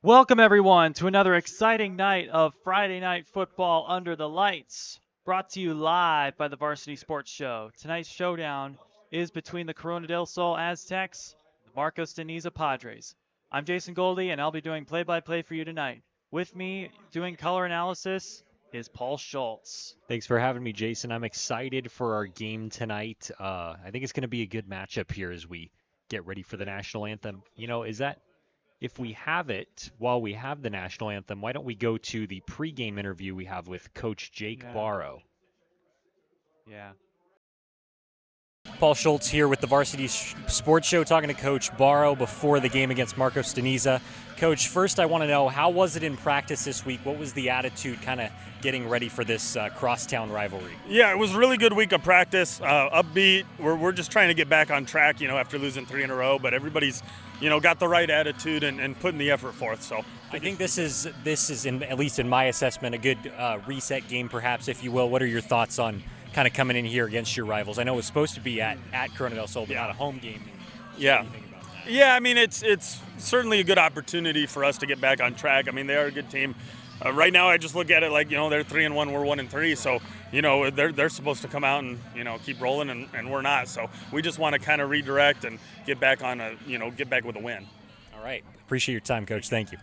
Welcome, everyone, to another exciting night of Friday Night Football Under the Lights, brought to you live by the Varsity Sports Show. Tonight's showdown is between the Corona del Sol Aztecs and the Marcos de Niza Padres. I'm Jason Goldie, and I'll be doing play-by-play for you tonight. With me, doing color analysis, is Paul Schultz. Thanks for having me, Jason. I'm excited for our game tonight. I think it's going to be a good matchup here as we get ready for the national anthem. If we have it while we have the national anthem, why don't we go to the pregame interview we have with Coach Jake Barrow? Yeah. Paul Schultz here with the Varsity Sports Show, talking to Coach Barrow before the game against Marcos de Niza. Coach, first I want to know, how was it in practice this week? What was the attitude kind of getting ready for this crosstown rivalry? Yeah, it was a really good week of practice, upbeat. We're just trying to get back on track, after losing 3 in a row, but everybody's, got the right attitude and putting the effort forth. So I think this is at least in my assessment, a good reset game, perhaps, if you will. What are your thoughts on kind of coming in here against your rivals? I know it was supposed to be at Corona del Sol, but not a home game. Yeah. Yeah, I mean, it's certainly a good opportunity for us to get back on track. I mean, they are a good team. Right now, I just look at it like, they're 3-1, we're 1-3. So, they're supposed to come out and, keep rolling, and we're not. So we just want to kind of redirect and get back on get back with a win. All right. Appreciate your time, Coach. Thank you.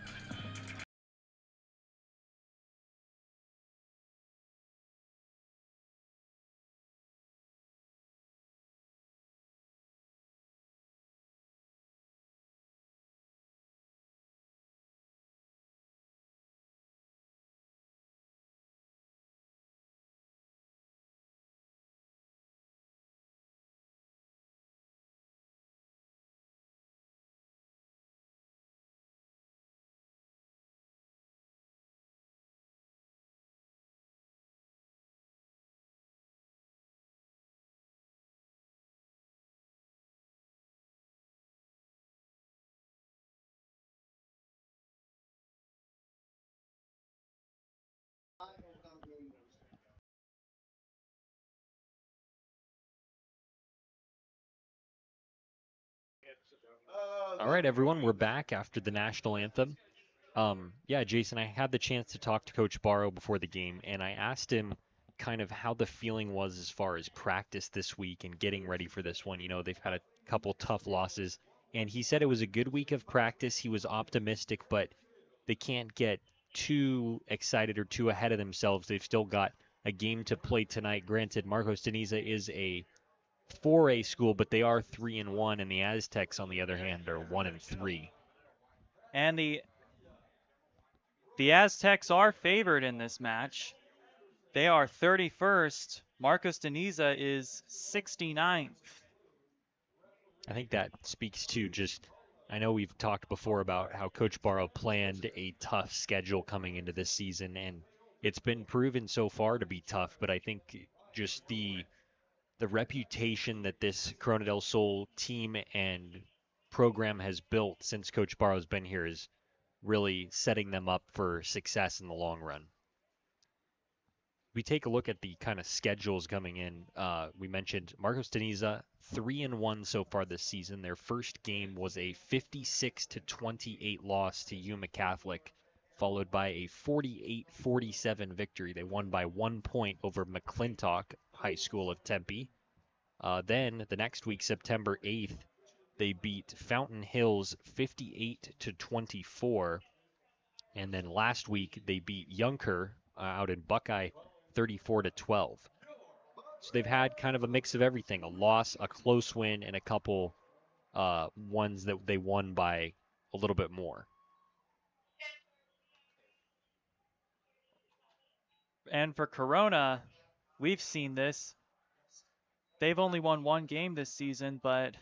All right, everyone, we're back after the national anthem. Jason, I had the chance to talk to Coach Barrow before the game, and I asked him kind of how the feeling was as far as practice this week and getting ready for this one. They've had a couple tough losses, and he said it was a good week of practice. He was optimistic, but they can't get too excited or too ahead of themselves. They've still got a game to play tonight. Granted, Marcos de Niza is a 4A school, but they are 3-1, and the Aztecs, on the other hand, are 1-3. And the Aztecs are favored in this match. They are 31st. Marcos de Niza is 69th. I think that speaks to just, I know we've talked before about how Coach Barrow planned a tough schedule coming into this season, and it's been proven so far to be tough, but I think just the reputation that this Corona del Sol team and program has built since Coach Barrow's been here is really setting them up for success in the long run. We take a look at the kind of schedules coming in. We mentioned Marcos de Niza, 3-1 so far this season. Their first game was a 56-28 loss to Yuma Catholic, followed by a 48-47 victory. They won by 1 point over McClintock High School of Tempe. Then the next week, September 8th, they beat Fountain Hills 58-24. And then last week, they beat Yunker out in Buckeye 34-12. So they've had kind of a mix of everything, a loss, a close win, and a couple ones that they won by a little bit more. And for Corona, we've seen this. They've only won one game this season, but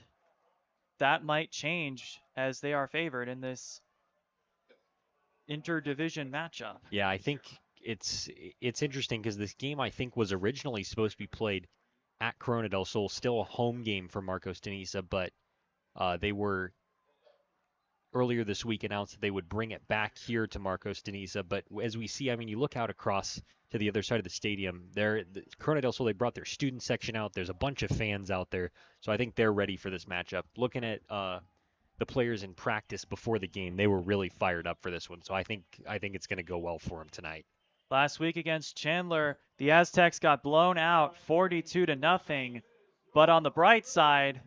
that might change as they are favored in this interdivision matchup. Yeah, I think it's interesting because this game, I think, was originally supposed to be played at Corona del Sol, still a home game for Marcos de Niza, but they were earlier this week announced that they would bring it back here to Marcos de Niza. But as we see, I mean, you look out across to the other side of the stadium, Corona del Sol, they brought their student section out. There's a bunch of fans out there. So I think they're ready for this matchup. Looking at the the players in practice before the game, they were really fired up for this one. So I think it's going to go well for them tonight. Last week against Chandler, the Aztecs got blown out 42-0. But on the bright side,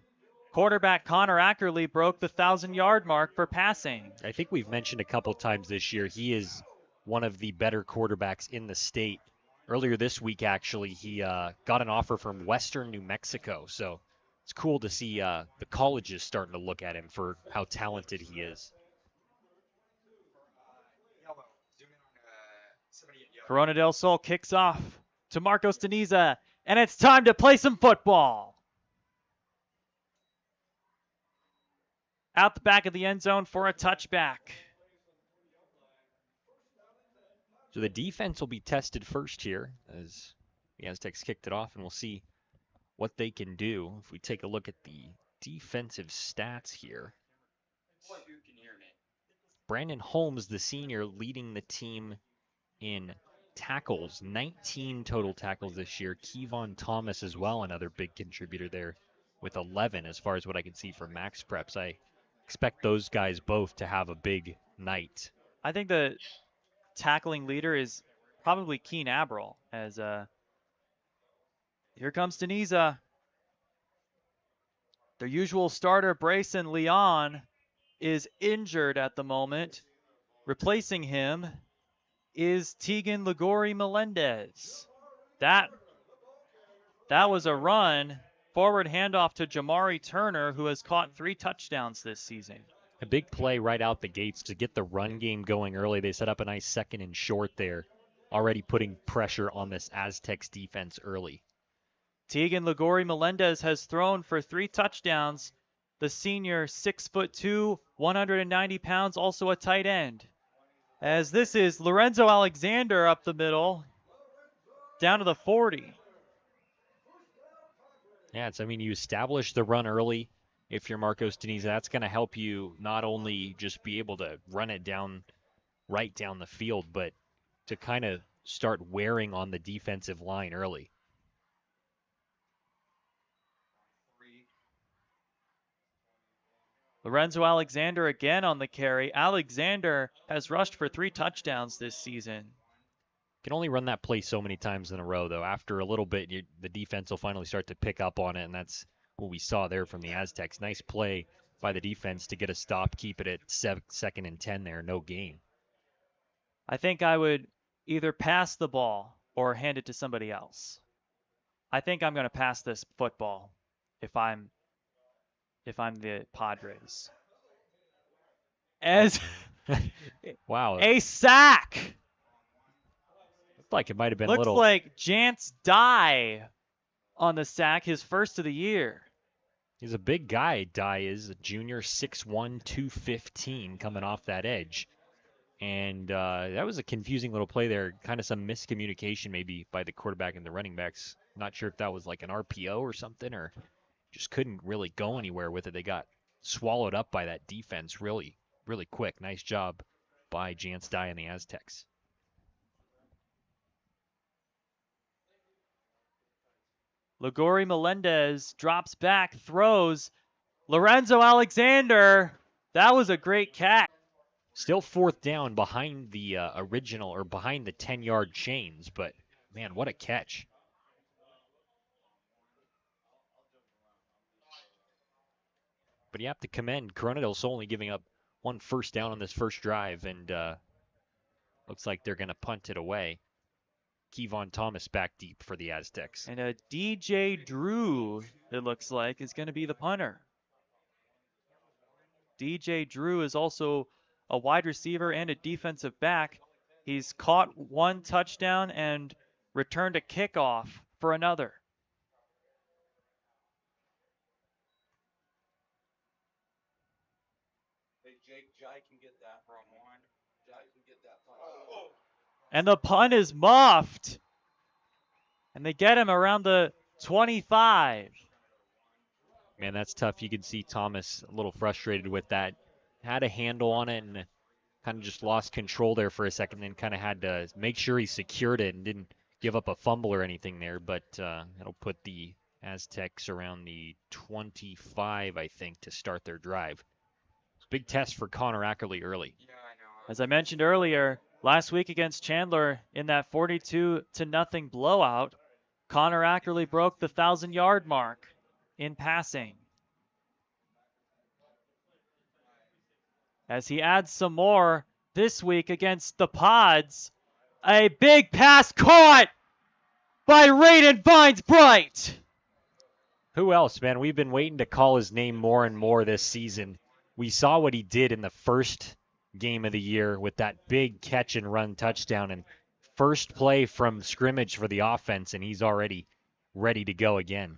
quarterback Connor Ackerley broke the 1,000-yard mark for passing. I think we've mentioned a couple times this year, he is one of the better quarterbacks in the state. Earlier this week, actually, he got an offer from Western New Mexico. So it's cool to see the colleges starting to look at him for how talented he is. Corona del Sol kicks off to Marcos de Niza, and it's time to play some football. Out the back of the end zone for a touchback. So the defense will be tested first here as the Aztecs kicked it off, and we'll see what they can do. If we take a look at the defensive stats here. Brandon Holmes, the senior, leading the team in tackles, 19 total tackles this year. Kevon Thomas as well, another big contributor there with 11 as far as what I can see from Max Preps. I expect those guys both to have a big night. I think the tackling leader is probably Keen Abril, as here comes Niza. Their usual starter, Brayson Leon, is injured at the moment. Replacing him is Tegan Ligori Melendez. That was a run. Forward handoff to Jamari Turner, who has caught 3 touchdowns this season. A big play right out the gates to get the run game going early. They set up a nice 2nd and short there, already putting pressure on this Aztecs defense early. Tegan Ligori Melendez has thrown for 3 touchdowns. The senior, 6'2", 190 pounds, also a tight end. As this is Lorenzo Alexander up the middle, down to the 40. Yeah, you establish the run early. If you're Marcos de Niza, that's going to help you not only just be able to run it down, right down the field, but to kind of start wearing on the defensive line early. Lorenzo Alexander again on the carry. Alexander has rushed for 3 touchdowns this season. Can only run that play so many times in a row, though. After a little bit, the defense will finally start to pick up on it, and that's what we saw there from the Aztecs. Nice play by the defense to get a stop, keep it at 2nd and 10 there, no gain. I think I would either pass the ball or hand it to somebody else. I think I'm going to pass this football if I'm the Padres. As wow, a sack. Looked like it might have been Looks a little. like Jance Dye on the sack, his first of the year. He's a big guy. Dye is a junior, 6'1", 215, coming off that edge. And that was a confusing little play there. Kind of some miscommunication maybe by the quarterback and the running backs. Not sure if that was like an RPO or something, or just couldn't really go anywhere with it. They got swallowed up by that defense really, really quick. Nice job by Jance Dye and the Aztecs. Ligori Melendez drops back, throws. Lorenzo Alexander, that was a great catch. Still 4th down behind the original, or behind the 10-yard chains, but man, what a catch. But you have to commend Corona del Sol only giving up 1 first down on this first drive, and looks like they're going to punt it away. Kevon Thomas back deep for the Aztecs. And a DJ Drew, it looks like, is going to be the punter. DJ Drew is also a wide receiver and a defensive back. He's caught 1 touchdown and returned a kickoff for another. And the punt is muffed. And they get him around the 25. Man, that's tough. You could see Thomas a little frustrated with that. Had a handle on it and kind of just lost control there for a second, then kind of had to make sure he secured it and didn't give up a fumble or anything there. But it'll put the Aztecs around the 25, I think, to start their drive. big test for Connor Ackerley early. As I mentioned earlier, last week against Chandler in that 42-0 blowout, Connor Ackerley broke the 1,000-yard mark in passing. As he adds some more this week against the Pods, a big pass caught by Raiden Vines-Bright. Who else, man? We've been waiting to call his name more and more this season. We saw what he did in the first game of the year with that big catch and run touchdown and first play from scrimmage for the offense, and he's already ready to go again.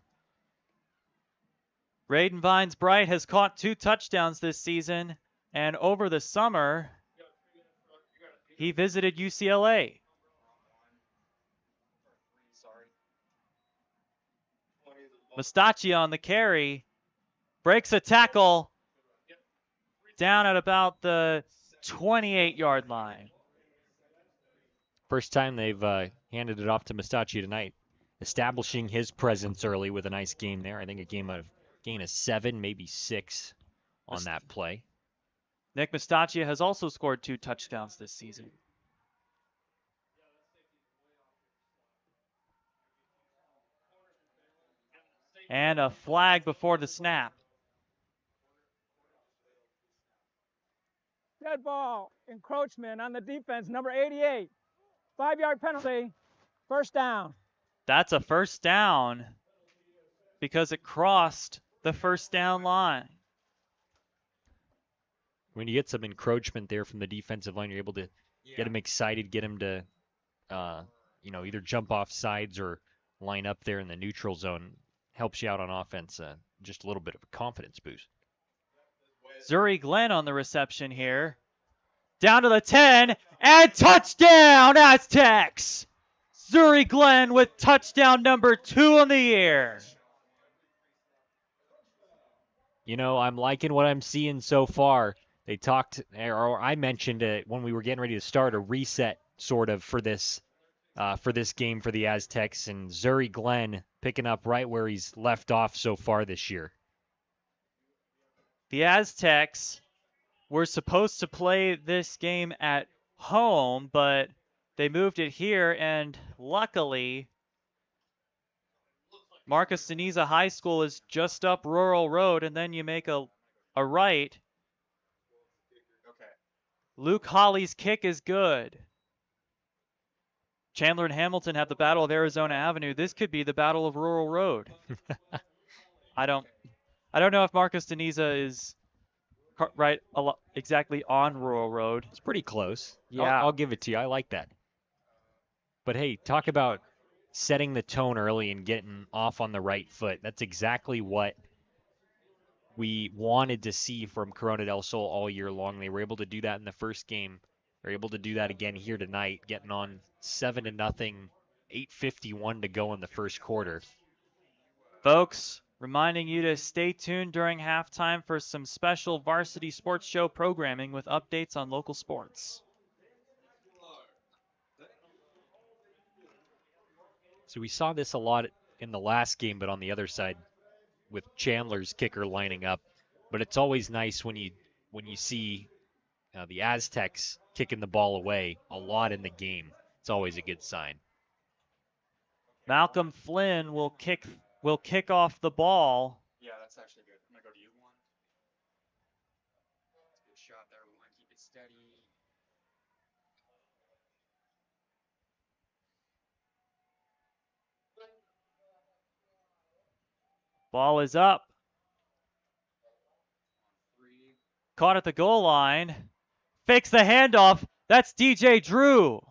Raiden Vines-Bright has caught 2 touchdowns this season, and over the summer, he visited UCLA. Mustacci on the carry, breaks a tackle down at about the 28-yard line. First time they've handed it off to Mustacci tonight, establishing his presence early with a nice gain there. I think a gain of 7, maybe 6 on that play. Nick Mustacci has also scored 2 touchdowns this season. And a flag before the snap. Dead ball, encroachment on the defense, number 88. 5-yard penalty, first down. That's a first down because it crossed the first down line. When you get some encroachment there from the defensive line, you're able to get him excited, get him to, either jump off sides or line up there in the neutral zone. Helps you out on offense, just a little bit of a confidence boost. Zuri Glenn on the reception here. Down to the 10, and touchdown, Aztecs! Zuri Glenn with touchdown number 2 on the year. I'm liking what I'm seeing so far. They talked, or I mentioned it when we were getting ready to start, a reset sort of for this game for the Aztecs, and Zuri Glenn picking up right where he's left off so far this year. The Aztecs were supposed to play this game at home, but they moved it here, and luckily, Marcus de Niza High School is just up Rural Road, and then you make a right. Luke Hawley's kick is good. Chandler and Hamilton have the Battle of Arizona Avenue. This could be the Battle of Rural Road. I don't know if Marcus de Niza is right exactly on Rural Road. It's pretty close. Yeah. I'll give it to you. I like that. But hey, talk about setting the tone early and getting off on the right foot. That's exactly what we wanted to see from Corona del Sol all year long. They were able to do that in the first game. They're able to do that again here tonight, getting on 7-0, 8:51 to go in the first quarter. Folks, reminding you to stay tuned during halftime for some special Varsity Sports Show programming with updates on local sports. So we saw this a lot in the last game, but on the other side with Chandler's kicker lining up. But it's always nice when you see the Aztecs kicking the ball away a lot in the game. It's always a good sign. Malcolm Flynn will kick off the ball. Yeah, that's actually good. I'm going to go to you one. Good shot there. We want to keep it steady. Ball is up. Caught at the goal line. Fakes the handoff. That's DJ Drew.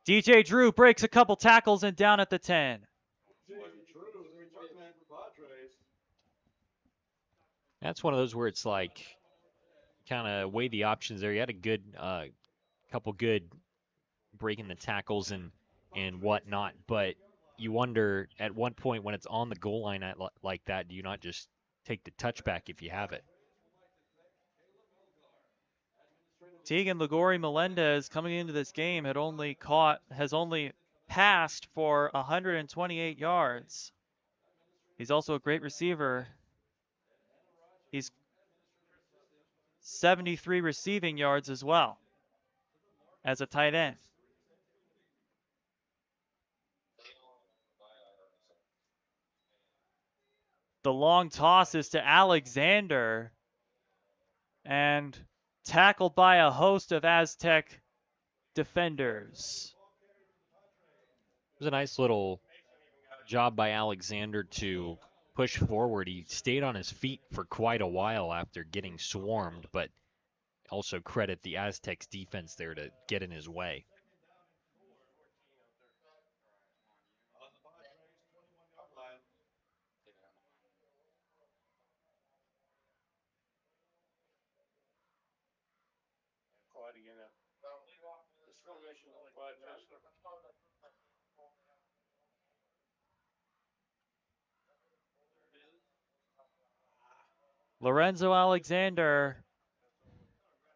DJ Drew breaks a couple tackles and down at the 10. That's one of those where it's like kind of weigh the options there. You had a good couple good breaking the tackles and whatnot, but you wonder at one point when it's on the goal line like that, do you not just take the touchback if you have it? Tegan Ligori Melendez coming into this game has only passed for 128 yards. He's also a great receiver. He's 73 receiving yards as well as a tight end. The long toss is to Alexander and tackled by a host of Aztec defenders. It was a nice little job by Alexander to push forward. He stayed on his feet for quite a while after getting swarmed, but also credit the Aztecs defense there to get in his way. Lorenzo Alexander,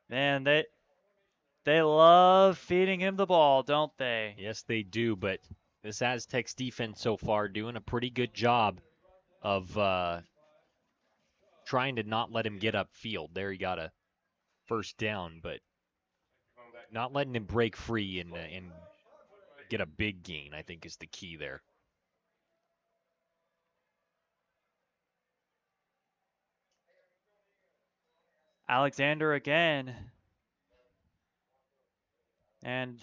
man, they love feeding him the ball, don't they? Yes, they do, but this Aztecs defense so far doing a pretty good job of trying to not let him get upfield. There he got a first down, but not letting him break free and get a big gain, I think, is the key there. Alexander again. And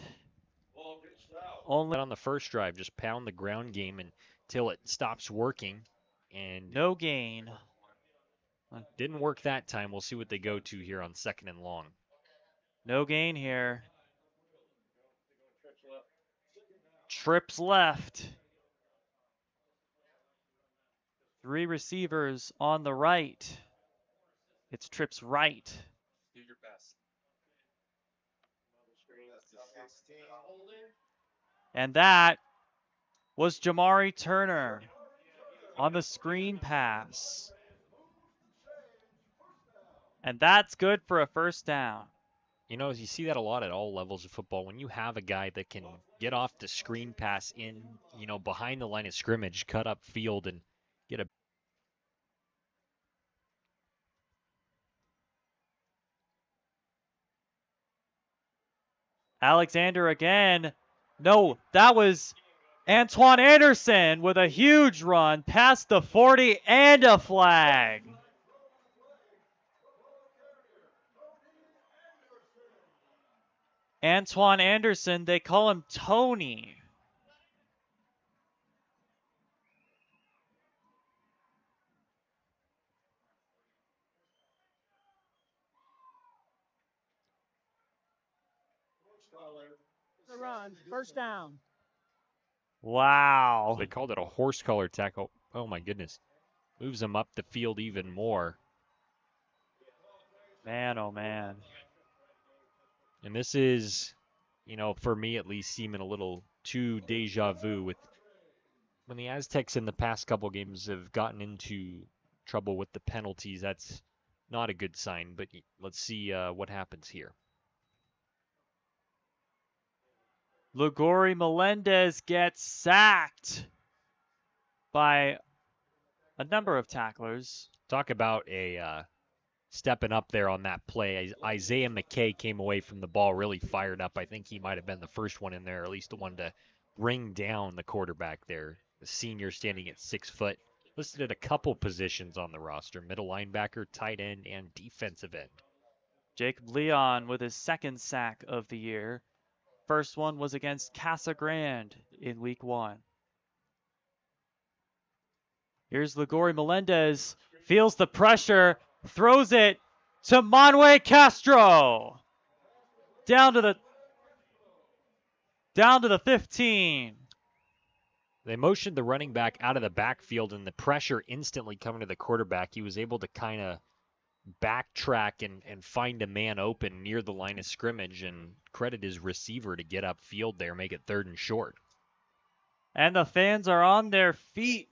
only on the first drive, just pound the ground game until it stops working. And no gain. Didn't work that time. We'll see what they go to here on 2nd and long. No gain here. Trips left. 3 receivers on the right. It's trips right. Do your best. And that was Jamari Turner on the screen pass. And that's good for a first down. You know, you see that a lot at all levels of football. When you have a guy that can get off the screen pass in, behind the line of scrimmage, cut up field, and get a Alexander again. No, that was Antoine Anderson with a huge run past the 40 and a flag. Antoine Anderson, they call him Tony. The run, first down. Wow. They called it a horse collar tackle. Oh, my goodness. Moves him up the field even more. Man, oh, man. And this is, for me at least, seeming a little too deja vu with when the Aztecs in the past couple games have gotten into trouble with the penalties. That's not a good sign, but let's see what happens here. Ligori Melendez gets sacked by a number of tacklers. Talk about a stepping up there on that play. Isaiah McKay came away from the ball really fired up. I think he might have been the first one in there, or at least the one to bring down the quarterback there. The senior standing at 6 foot. Listed at a couple positions on the roster. Middle linebacker, tight end, and defensive end. Jacob Leon with his 2nd sack of the year. First one was against Casa Grande in week 1. Here's Ligori Melendez. Feels the pressure. Throws it to Manuel Castro. Down to the 15. They motioned the running back out of the backfield, and the pressure instantly coming to the quarterback. He was able to kind of backtrack and find a man open near the line of scrimmage, and credit his receiver to get upfield there, make it 3rd and short. And the fans are on their feet.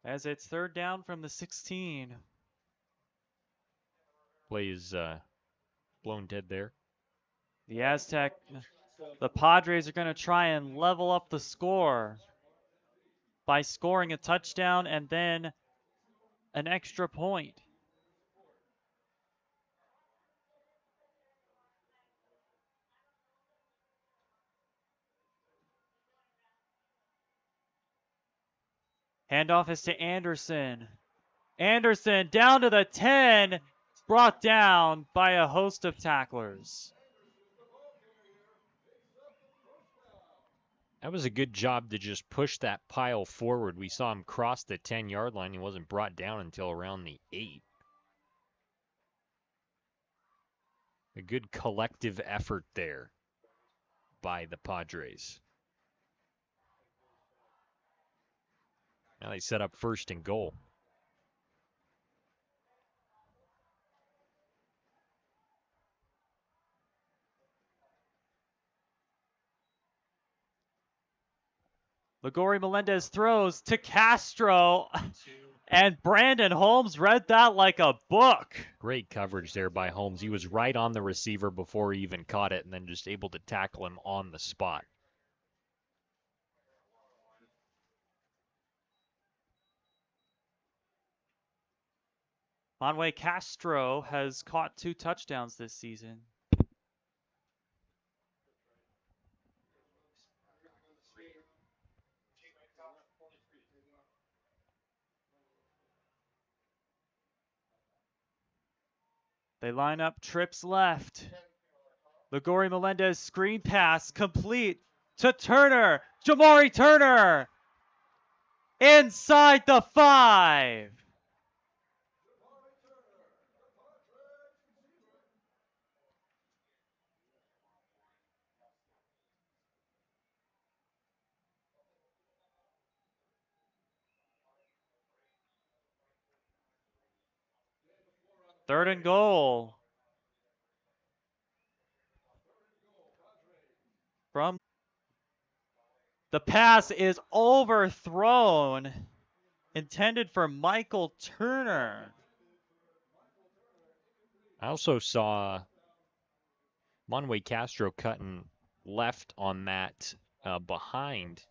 As it's 3rd down from the 16. Play is blown dead there. The Padres are going to try and level up the score by scoring a touchdown and then an extra point. Handoff is to Anderson. Anderson down to the 10, brought down by a host of tacklers. That was a good job to just push that pile forward. We saw him cross the 10-yard line. He wasn't brought down until around the 8. A good collective effort there by the Padres. Now they set up 1st and goal. Ligori Melendez throws to Castro, and Brandon Holmes read that like a book. Great coverage there by Holmes. He was right on the receiver before he even caught it, and then just able to tackle him on the spot. Monway Castro has caught 2 touchdowns this season. They line up trips left. Ligori Melendez screen pass complete to Turner. Jamari Turner inside the 5. Third and goal. From the pass is overthrown, intended for Michael Turner. I also saw Monway Castro cutting left on that behind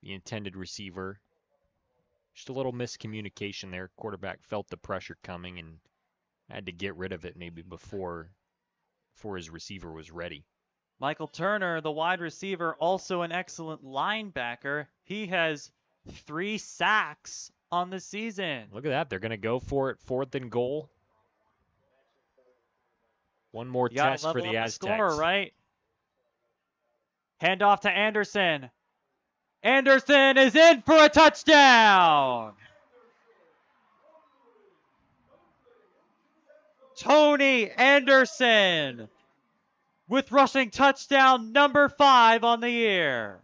the intended receiver. Just a little miscommunication there. Quarterback felt the pressure coming and had to get rid of it maybe before his receiver was ready. Michael Turner, the wide receiver, also an excellent linebacker. He has 3 sacks on the season. Look at that. They're going to go for it. 4th and goal. One more test for the Aztecs. Score, right? Handoff to Anderson. Anderson is in for a touchdown. Tony Anderson with rushing touchdown number 5 on the year.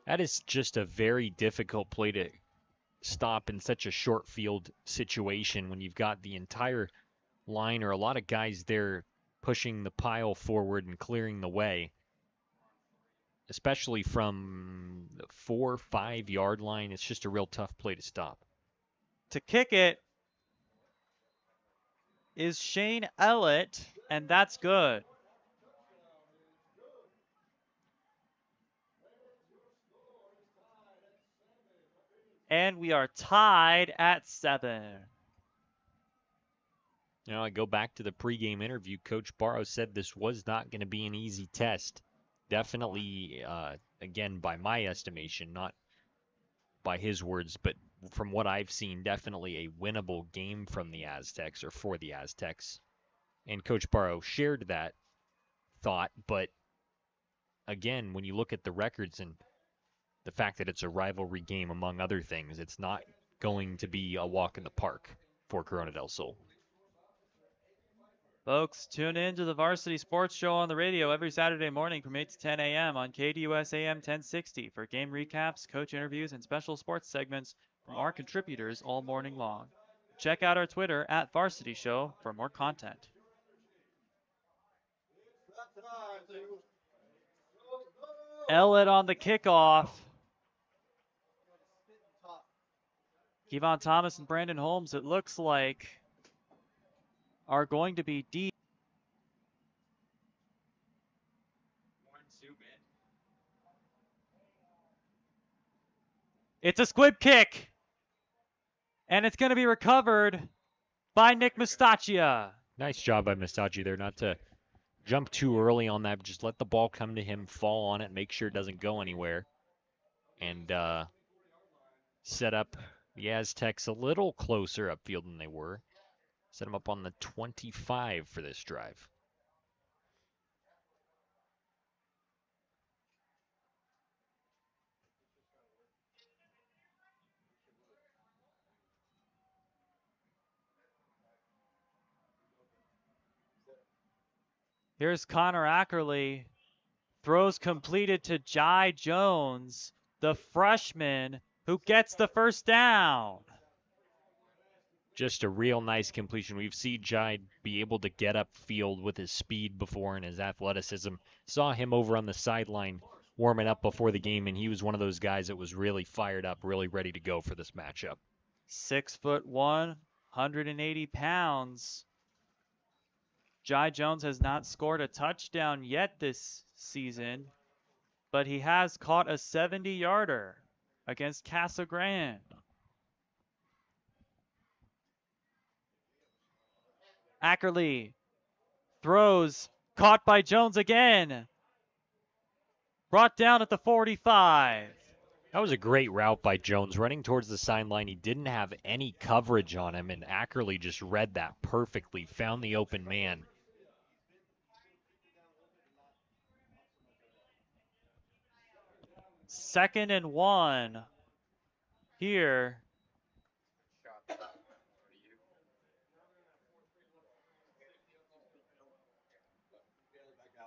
That is just a very difficult play to stop in such a short field situation when you've got the entire line or a lot of guys there pushing the pile forward and clearing the way, especially from the 4-5 yard line. It's just a real tough play to stop. To kick it is Shane Ellett, and that's good. And we are tied at 7. Now I go back to the pregame interview. Coach Barrow said this was not going to be an easy test. Definitely, again, by my estimation, not by his words, but from what I've seen, definitely a winnable game from the Aztecs or for the Aztecs. And Coach Barrow shared that thought, but again, when you look at the records and the fact that it's a rivalry game, among other things, it's not going to be a walk in the park for Corona del Sol. Folks, tune in to the Varsity Sports Show on the radio every Saturday morning from 8 to 10 a.m. on KDUS AM 1060 for game recaps, coach interviews, and special sports segments from our contributors all morning long. Check out our Twitter at Varsity Show for more content. Ellett on the kickoff. Kevon Thomas and Brandon Holmes, it looks like, are going to be deep. It's a squib kick. And it's going to be recovered by Nick Mustachia. Nice job by Mustachia there not to jump too early on that. Just let the ball come to him, fall on it, make sure it doesn't go anywhere. And set up the Aztecs a little closer upfield than they were. Set them up on the 25 for this drive. Here's Connor Ackerley. Throws completed to Jai Jones, the freshman, who gets the first down. Just a real nice completion. We've seen Jai be able to get upfield with his speed before and his athleticism. Saw him over on the sideline warming up before the game, and he was one of those guys that was really fired up, really ready to go for this matchup. 6'1", 180 pounds. Jai Jones has not scored a touchdown yet this season, but he has caught a 70-yarder against Casa Grande. Ackerley throws, caught by Jones again. Brought down at the 45. That was a great route by Jones, running towards the sideline. He didn't have any coverage on him, and Ackerley just read that perfectly, found the open man. Second and 1 here.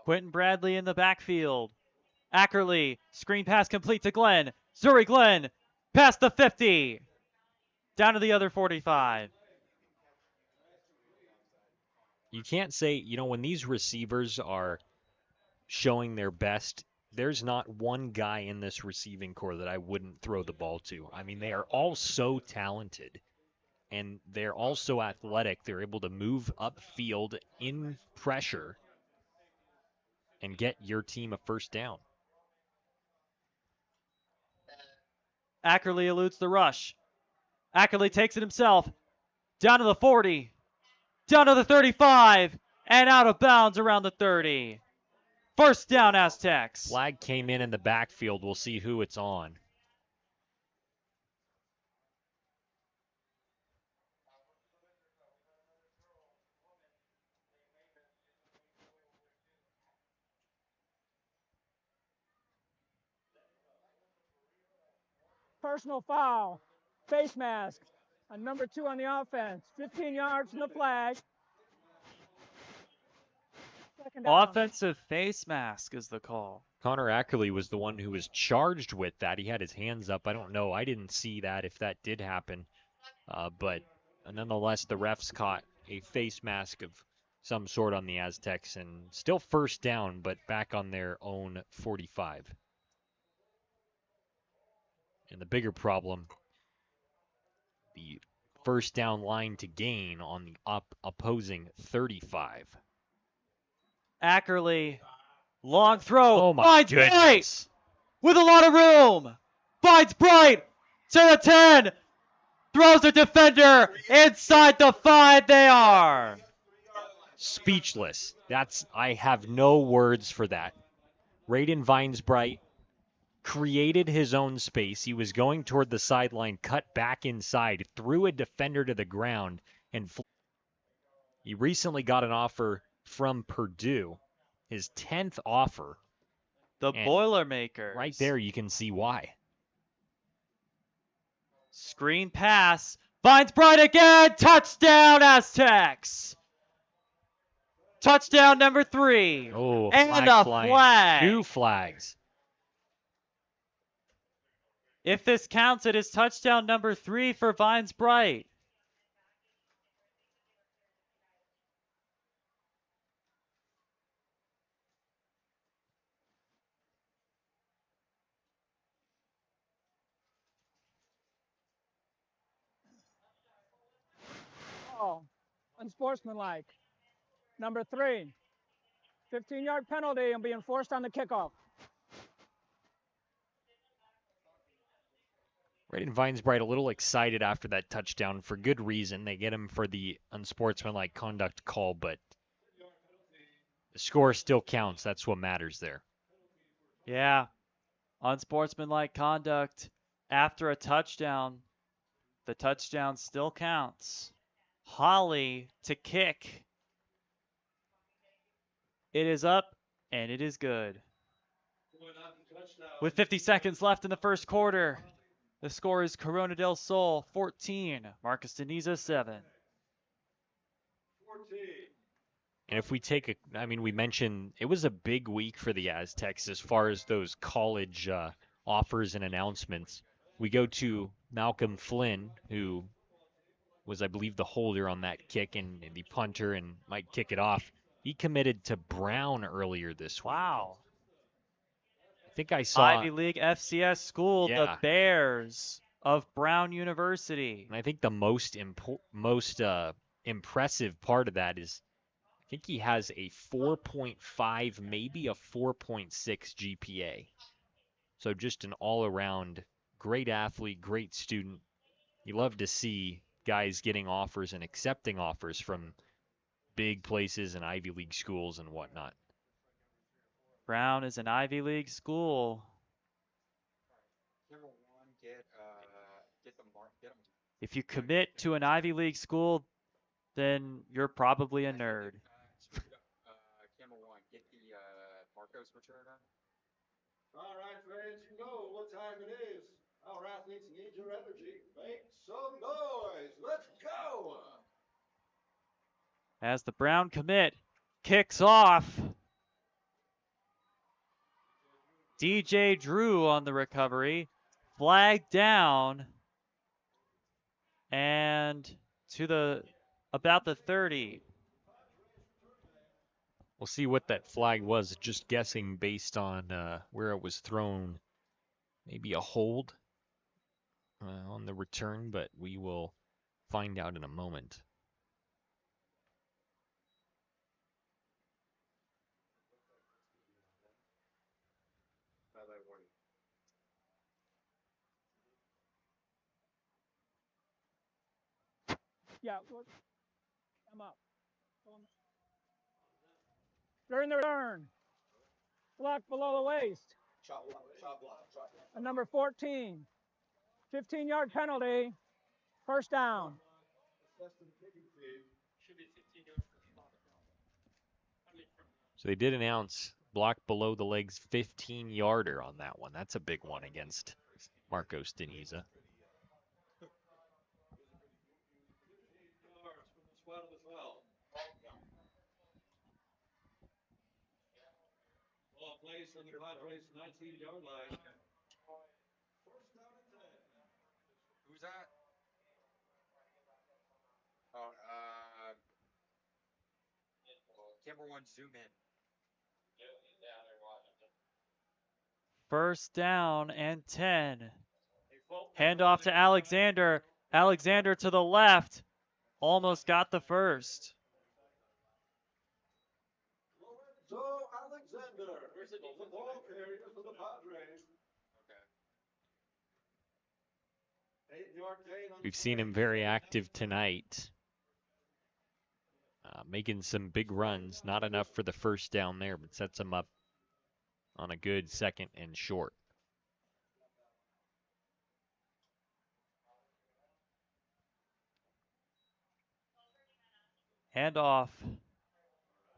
Quentin Bradley in the backfield. Ackerley, screen pass complete to Glenn. Zuri Glenn, past the 50. Down to the other 45. You can't say, when these receivers are showing their best, there's not one guy in this receiving core that I wouldn't throw the ball to. I mean, they are all so talented, and they're all so athletic. They're able to move upfield in pressure and get your team a first down. Ackerley eludes the rush. Ackerley takes it himself. Down to the 40. Down to the 35. And out of bounds around the 30. First down, Aztecs. Flag came in the backfield. We'll see who it's on. Personal foul, face mask, on number 2 on the offense. 15 yards from the flag. Second down. Offensive face mask is the call. Connor Ackerley was the one who was charged with that. He had his hands up. I don't know. I didn't see that if that did happen. But nonetheless, the refs caught a face mask of some sort on the Aztecs, and still first down, but back on their own 45. And the bigger problem, the first down line to gain on the opposing 35. Ackerley, long throw. Oh my finds goodness. Bright with a lot of room. Finds Bright to the 10. Throws a defender inside the 5. They are. Speechless. I have no words for that. Raiden Vinesbright created his own space. He was going toward the sideline, cut back inside, threw a defender to the ground, and he recently got an offer from Purdue, his 10th offer. The Boilermakers. Right there, you can see why. Screen pass. Finds Bright again. Touchdown, Aztecs. Touchdown number 3. Oh, and a flag. 2 flags. If this counts, it is touchdown number 3 for Vines Bright. Oh, unsportsmanlike. Number 3, 15-yard penalty and being forced on the kickoff. Braden Vinesbright a little excited after that touchdown for good reason. They get him for the unsportsmanlike conduct call, but the score still counts. That's what matters there. Yeah, unsportsmanlike conduct after a touchdown. The touchdown still counts. Holly to kick. It is up, and it is good. With 50 seconds left in the first quarter, the score is Corona del Sol 14, Marcus de Niza 7. And if we take we mentioned it was a big week for the Aztecs as far as those college offers and announcements. We go to Malcolm Flynn, who was, I believe, the holder on that kick and the punter and might kick it off. He committed to Brown earlier this week. Wow. I think I saw Ivy League FCS school, the Yeah. Bears of Brown University. And I think the most impressive part of that is I think he has a 4.5, maybe a 4.6 GPA. So just an all-around great athlete, great student. You love to see guys getting offers and accepting offers from big places and Ivy League schools and whatnot. Brown is an Ivy League school. Number one, get the mark, get them. If you commit to an Ivy League school, then you're probably a nerd. Camera one, get the Marcos returner. All right, friends, you know what time it is. Our athletes need your energy. Make some noise. Let's go. As the Brown commit kicks off, DJ Drew on the recovery, flag down, and to about the 30. We'll see what that flag was. Just guessing based on where it was thrown. Maybe a hold on the return, but we will find out in a moment. Yeah, come up. During the return, block below the waist. Chop block, chop block, chop block. And number 14, 15-yard penalty, first down. So they did announce block below the legs 15-yarder on that one. That's a big one against Marcos de Niza. Ball plays from the Padres 19-yard line. Who's that? Oh, camera one, zoom in. First down and 10. Handoff to Alexander. Alexander to the left. Almost got the first. Lorenzo Alexander. The ball carrier for the Padres. Okay. 8-yard gain on We've seen him very active tonight. Making some big runs. Not enough for the first down there, but sets him up on a good second and short. Handoff.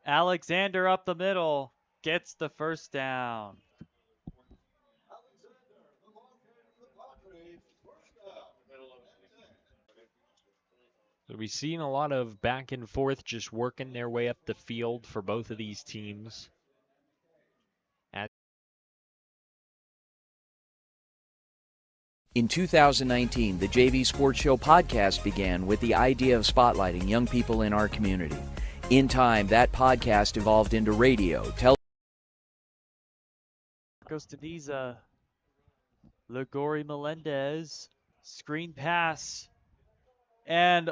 Alexander up the middle. Gets the first down. Alexander, the ball carrier for the Padres. First down. So we've seen a lot of back and forth just working their way up the field for both of these teams. In 2019, the JV Sports Show podcast began with the idea of spotlighting young people in our community. In time, that podcast evolved into radio, Goes to Niza. Ligori Melendez. Screen pass. And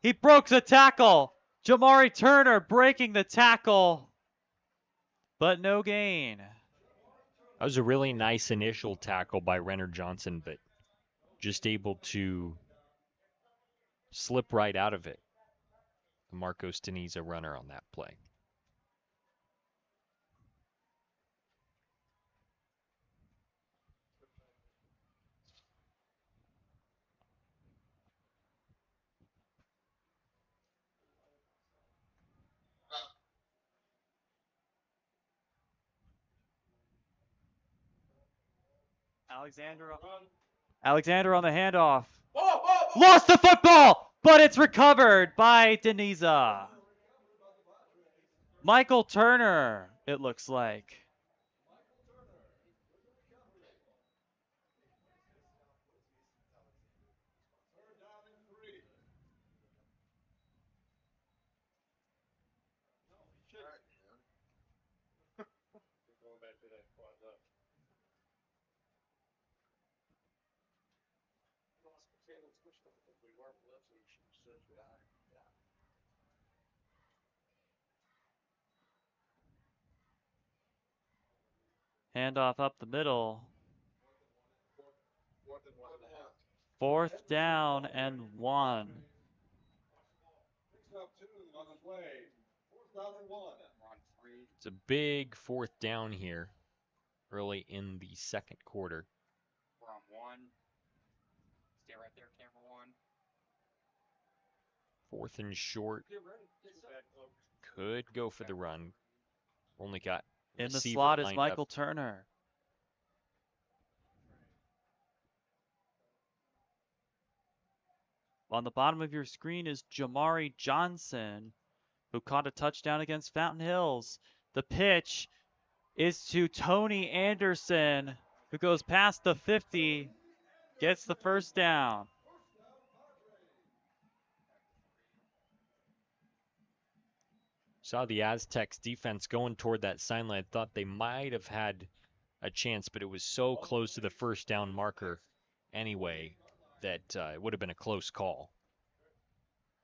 he broke the tackle. Jamari Turner breaking the tackle. But no gain. That was a really nice initial tackle by Renner Johnson, but just able to slip right out of it. The Marcos Niza runner on that play. Alexander on the handoff. Lost the football, but it's recovered by Niza. Michael Turner, it looks like. Handoff up the middle. 4th down and 1. It's a big 4th down here early in the second quarter. We're on 1. Stay right there, camera 1. 4th and short. Could go for the run. Only got in the slot is Michael Turner. On the bottom of your screen is Jamari Johnson, who caught a touchdown against Fountain Hills. The pitch is to Tony Anderson, who goes past the 50, gets the first down. Saw the Aztecs defense going toward that sideline. Thought they might have had a chance, but it was so close to the first down marker anyway that it would have been a close call.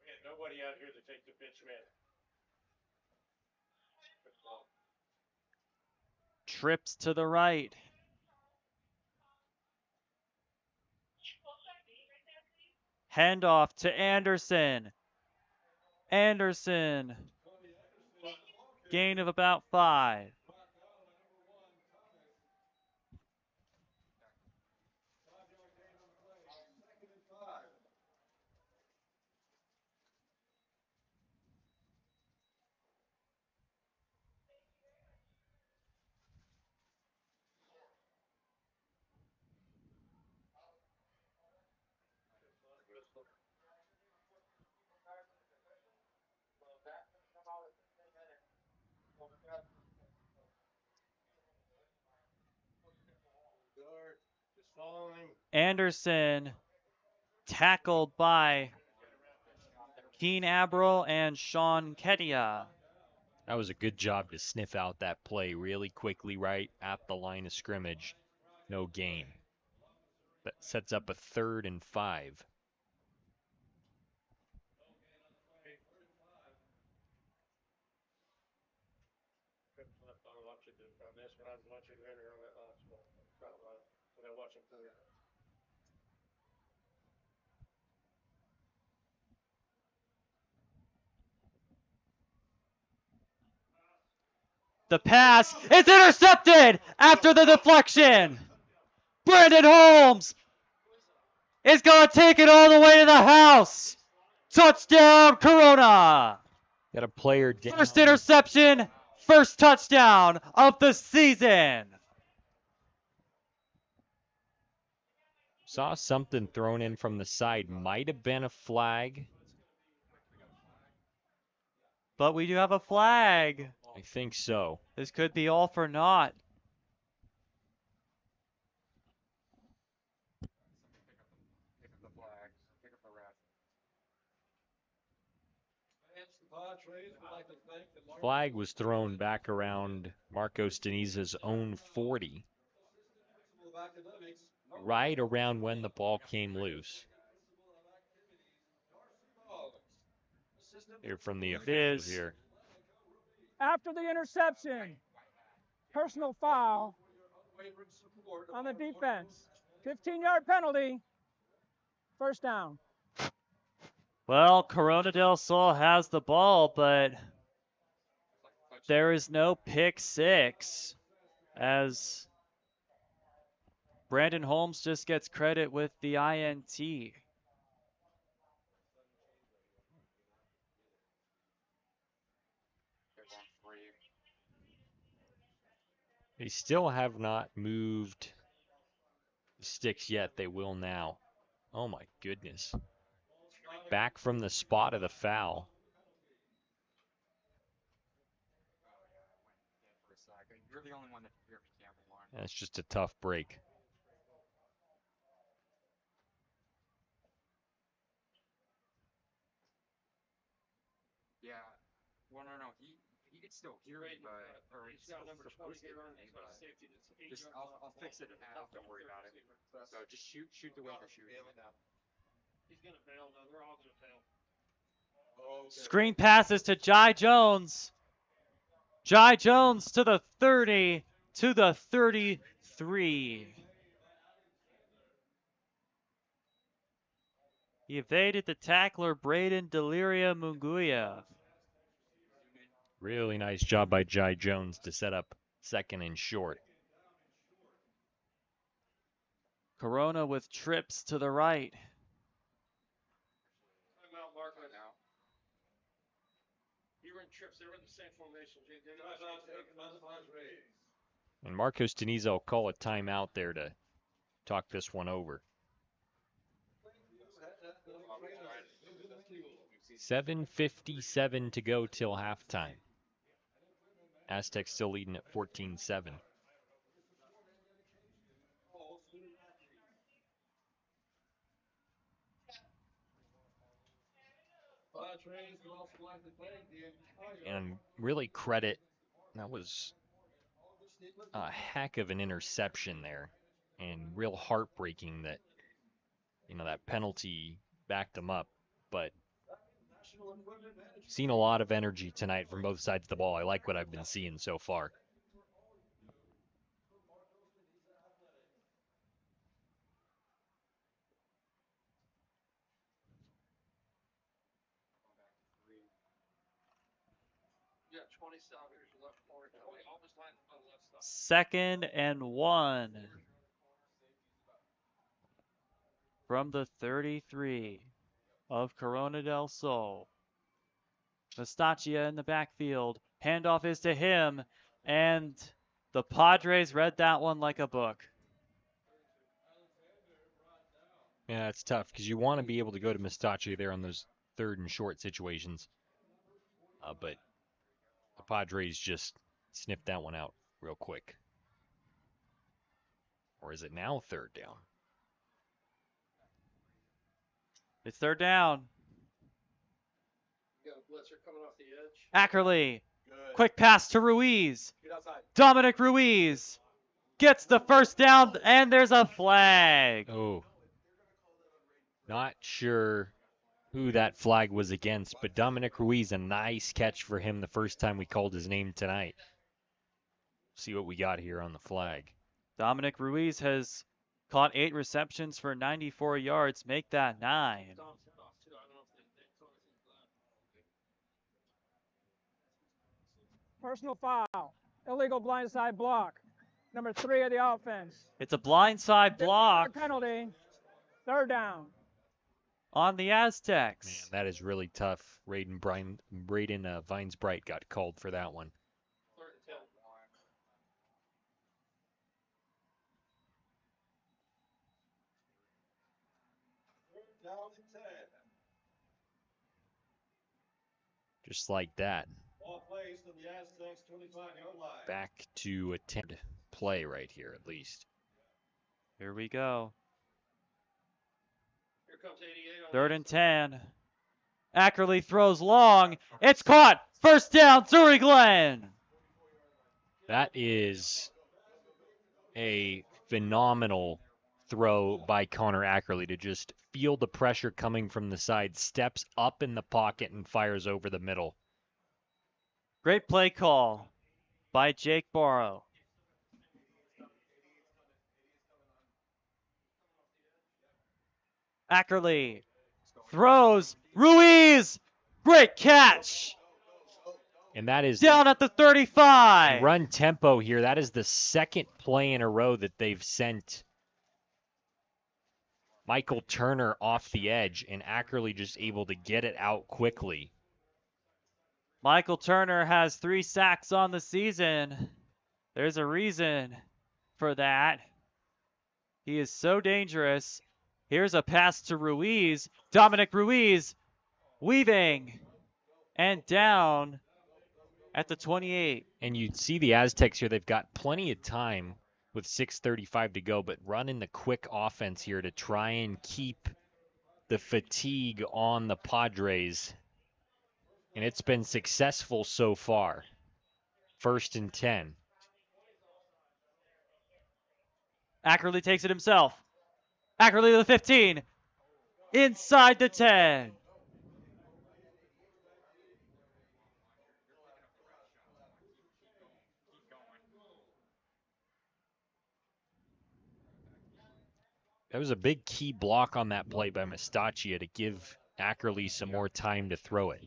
We had nobody out here to take the pitch, man. Trips to the right. Handoff to Anderson. Anderson. Gain of about 5. Anderson tackled by Keen Abril and Sean Kedia. That was a good job to sniff out that play really quickly right at the line of scrimmage. No gain. That sets up a 3rd and 5. The pass is intercepted after the deflection. Brandon Holmes is going to take it all the way to the house. Touchdown, Corona. Got a player down. First interception, first touchdown of the season. Saw something thrown in from the side. Might have been a flag. But we do have a flag. I think so. This could be all for naught. Flag was thrown back around Marcos Niza's own 40. Right around when the ball came loose. Here from the officials here. After the interception, personal foul on the defense. 15-yard penalty. First down. Well, Corona del Sol has the ball, but there is no pick six as Brandon Holmes just gets credit with the INT. They still have not moved sticks yet. They will now. Oh my goodness. Back from the spot of the foul. You're the only one that can hear me, Cameron. That's just a tough break. Yeah. Well, no. He could still hear me, but or he's still supposed to hear me, but just I'll fix it in half. Don't worry about it. So just shoot the way you're shooting. He's gonna fail. No, they're all gonna fail. Screen passes to Jai Jones. Jai Jones to the 30, to the 33. He evaded the tackler Braden Deliria Munguia. Really nice job by Jai Jones to set up second and short. Corona with trips to the right. Timeout, Mark. Now. You were in trips. They were in the same formation. And Marcos Deniza will call a timeout there to talk this one over. 7:57 to go till halftime. Aztecs still leading at 14-7. And really credit, that was a heck of an interception there. And real heartbreaking that, that penalty backed them up. But seen a lot of energy tonight from both sides of the ball. I like what I've been seeing so far. Second and 1 from the 33 of Corona del Sol. Vestaccia in the backfield. Handoff is to him, and the Padres read that one like a book. Yeah, it's tough because you want to be able to go to Mestache there on those third and short situations. But the Padres just sniffed that one out real quick. Or is it now third down? It's third down. Ackerley. Quick pass to Ruiz. Dominic Ruiz gets the first down, and there's a flag. Oh. Not sure who that flag was against, but Dominic Ruiz, a nice catch for him the first time we called his name tonight. See what we got here on the flag. Dominic Ruiz has caught 8 receptions for 94 yards. Make that 9. Personal foul. Illegal blindside block. Number 3 of the offense. It's a blindside block. Penalty. Third down. On the Aztecs. Man, that is really tough. Braden Vinesbright got called for that one. Just like that. Back to attempt play right here, at least. Here we go. Third and 10. Ackerley throws long. It's caught. First down, Zuri Glenn. That is a phenomenal throw by Connor Ackerley to just feel the pressure coming from the side, steps up in the pocket, and fires over the middle. Great play call by Jake Barrow. Ackerley throws. Ruiz! Great catch! And that is Down at the 35. run tempo here. That is the second play in a row that they've sent Michael Turner off the edge, and Ackerley just able to get it out quickly. Michael Turner has 3 sacks on the season. There's a reason for that. He is so dangerous. Here's a pass to Ruiz. Dominic Ruiz weaving and down at the 28. And you see the Aztecs here, they've got plenty of time with 6:35 to go, but running the quick offense here to try and keep the fatigue on the Padres. And it's been successful so far. 1st and 10. Ackerley takes it himself. Ackerley to the 15. Inside the 10. That was a big key block on that play by Mustachia to give Ackerley some more time to throw it.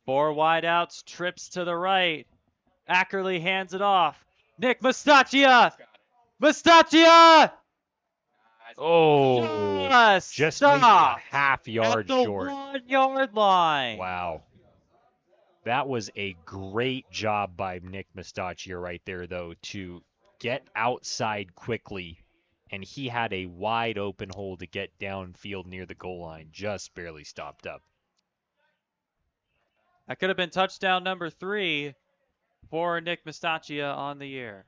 4 wideouts, trips to the right. Ackerley hands it off. Nick Mustachia! Mustachia! Oh, just maybe a stopped half yard at the short. 1 yard line. Wow. That was a great job by Nick Mustachia right there, though, to get outside quickly. And he had a wide open hole to get downfield near the goal line. Just barely stopped up. That could have been touchdown number 3 for Nick Mustachia on the year.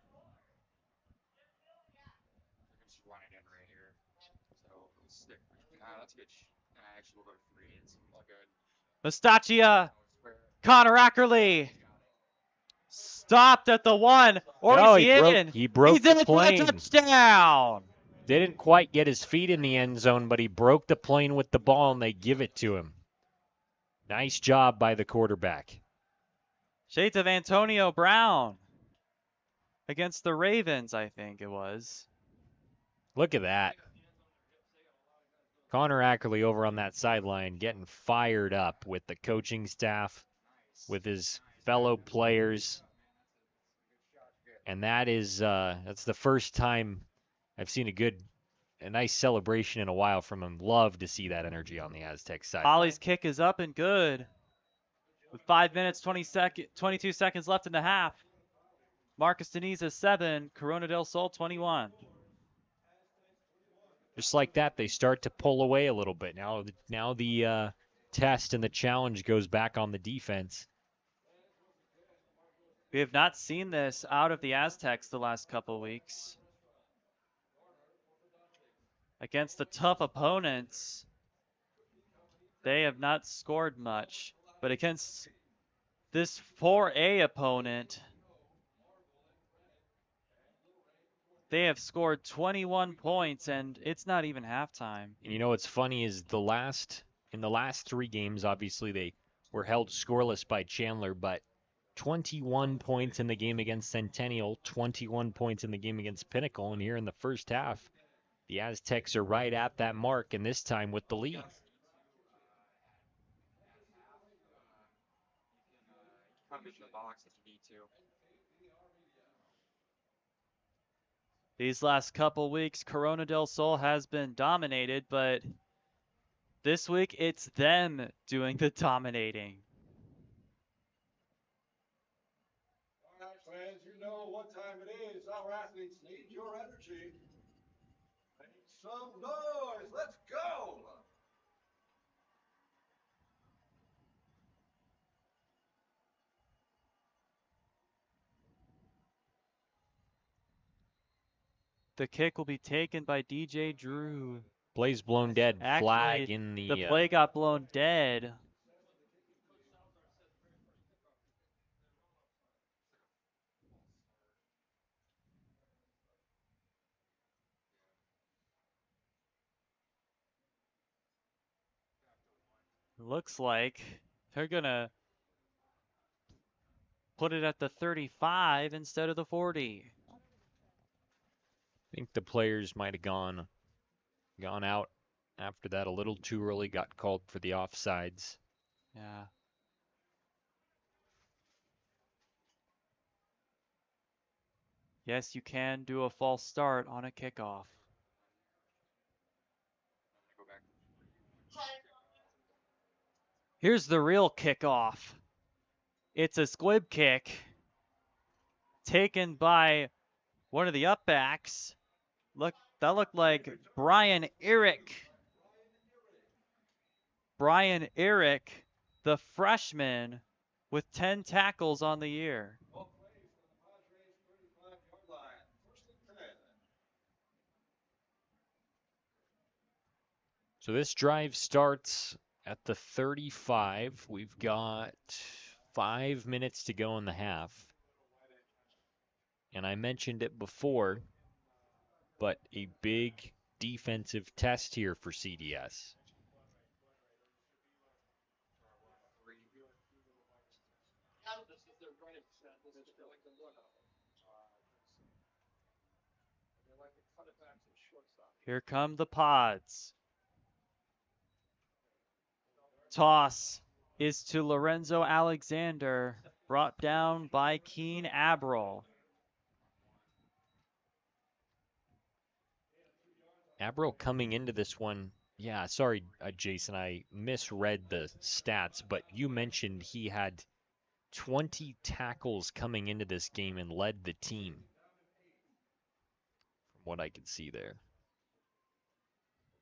Just run it in right here. So stick. That's good. Actually, we'll go to 3. It's all good. Mustachia, Connor Ackerley, stopped at the 1. Or No, is he in? he broke He's in the it for a plane. touchdown. Didn't quite get his feet in the end zone, but he broke the plane with the ball, and they give it to him. Nice job by the quarterback. Shades of Antonio Brown against the Ravens, I think it was. Look at that. Connor Ackerley over on that sideline getting fired up with the coaching staff, with his fellow players. And that's the first time I've seen a nice celebration in a while from him. Love to see that energy on the Aztec side. Holly's kick is up and good. With 5 minutes, 22 seconds left in the half. Marcus Niza 7, Corona del Sol 21. Just like that, they start to pull away a little bit. Now the test and the challenge goes back on the defense. We have not seen this out of the Aztecs the last couple weeks. Against the tough opponents, they have not scored much. But against this 4A opponent, they have scored 21 points, and it's not even halftime. And you know what's funny is in the last 3 games, obviously they were held scoreless by Chandler, but 21 points in the game against Centennial, 21 points in the game against Pinnacle, and here in the first half, the Aztecs are right at that mark, and this time with the lead. Come into the box if you need to. These last couple weeks, Corona del Sol has been dominated, but this week it's them doing the dominating. All right, friends, you know what time it is. Our athletes need your energy. Make some noise. Let's go. The kick will be taken by DJ Drew. Play's blown dead. Actually, Flag in the play got blown dead. Looks like they're going to put it at the 35 instead of the 40. I think the players might have gone out After that, a little too early, got called for the offsides. Yeah. Yes, you can do a false start on a kickoff. Here's the real kickoff. It's a squib kick taken by one of the upbacks. Look, that looked like Brian Eric. Brian Eric, the freshman, with 10 tackles on the year. Ball plays from the Padres 35-yard line. 1st and 10. So this drive starts at the 35. We've got 5 minutes to go in the half. And I mentioned it before, but a big defensive test here for CDS. Here come the Pods. Toss is to Lorenzo Alexander, brought down by Keen Abril. Abril coming into this one. Yeah, sorry, Jason, I misread the stats, but you mentioned he had 20 tackles coming into this game and led the team, from what I could see there.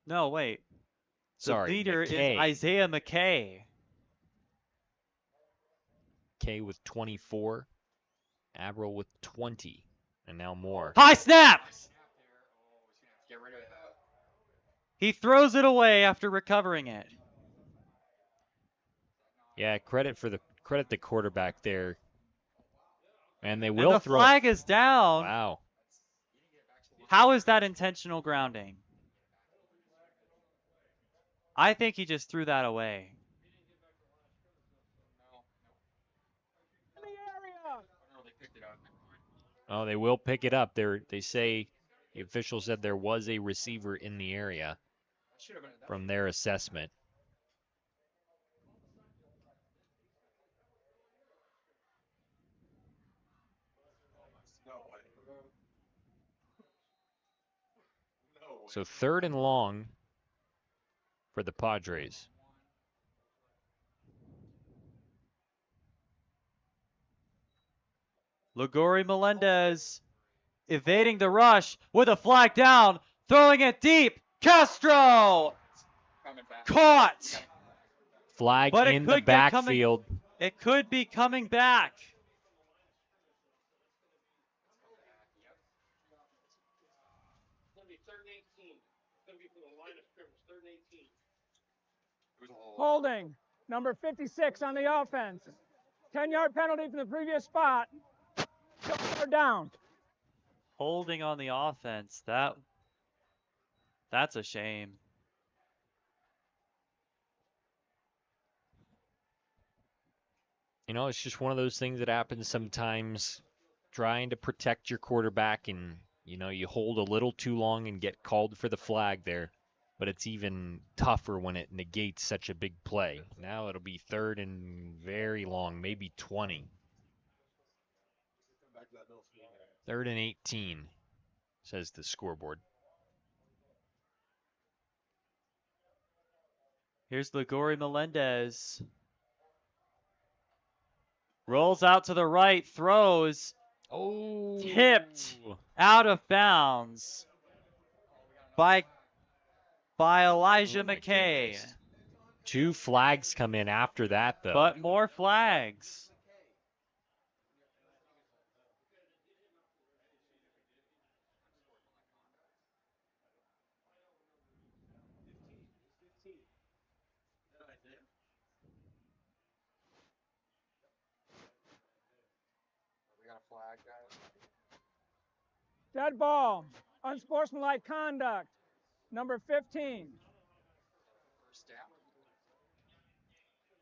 No, wait. Sorry, the leader McKay. is Isaiah McKay. K with 24, Abril with 20, and now more. High snap! He throws it away after recovering it. Yeah, credit the quarterback there. And they And will the throw. flag is down. Wow. How is that intentional grounding? I think he just threw that away. In the area. Oh, they will pick it up. They say the official said there was a receiver in the area from their assessment. So 3rd and long for the Padres. Ligori Melendez evading the rush with a flag down, throwing it deep. Castro caught. Flag But it in the could get coming. backfield. It could be coming back. Holding. Number 56 on the offense. 10-yard penalty from the previous spot. They're down. Holding on the offense. That's a shame. You know, it's just one of those things that happens sometimes, trying to protect your quarterback, and, you know, you hold a little too long and get called for the flag there. But it's even tougher when it negates such a big play. Now it'll be 3rd and very long, maybe 20. 3rd and 18, says the scoreboard. Here's Ligori Melendez. Rolls out to the right, throws. Oh, Tipped out of bounds by Elijah McKay. Goodness. 2 flags come in after that, though. But more flags. Dead ball. Unsportsmanlike conduct. Number 15.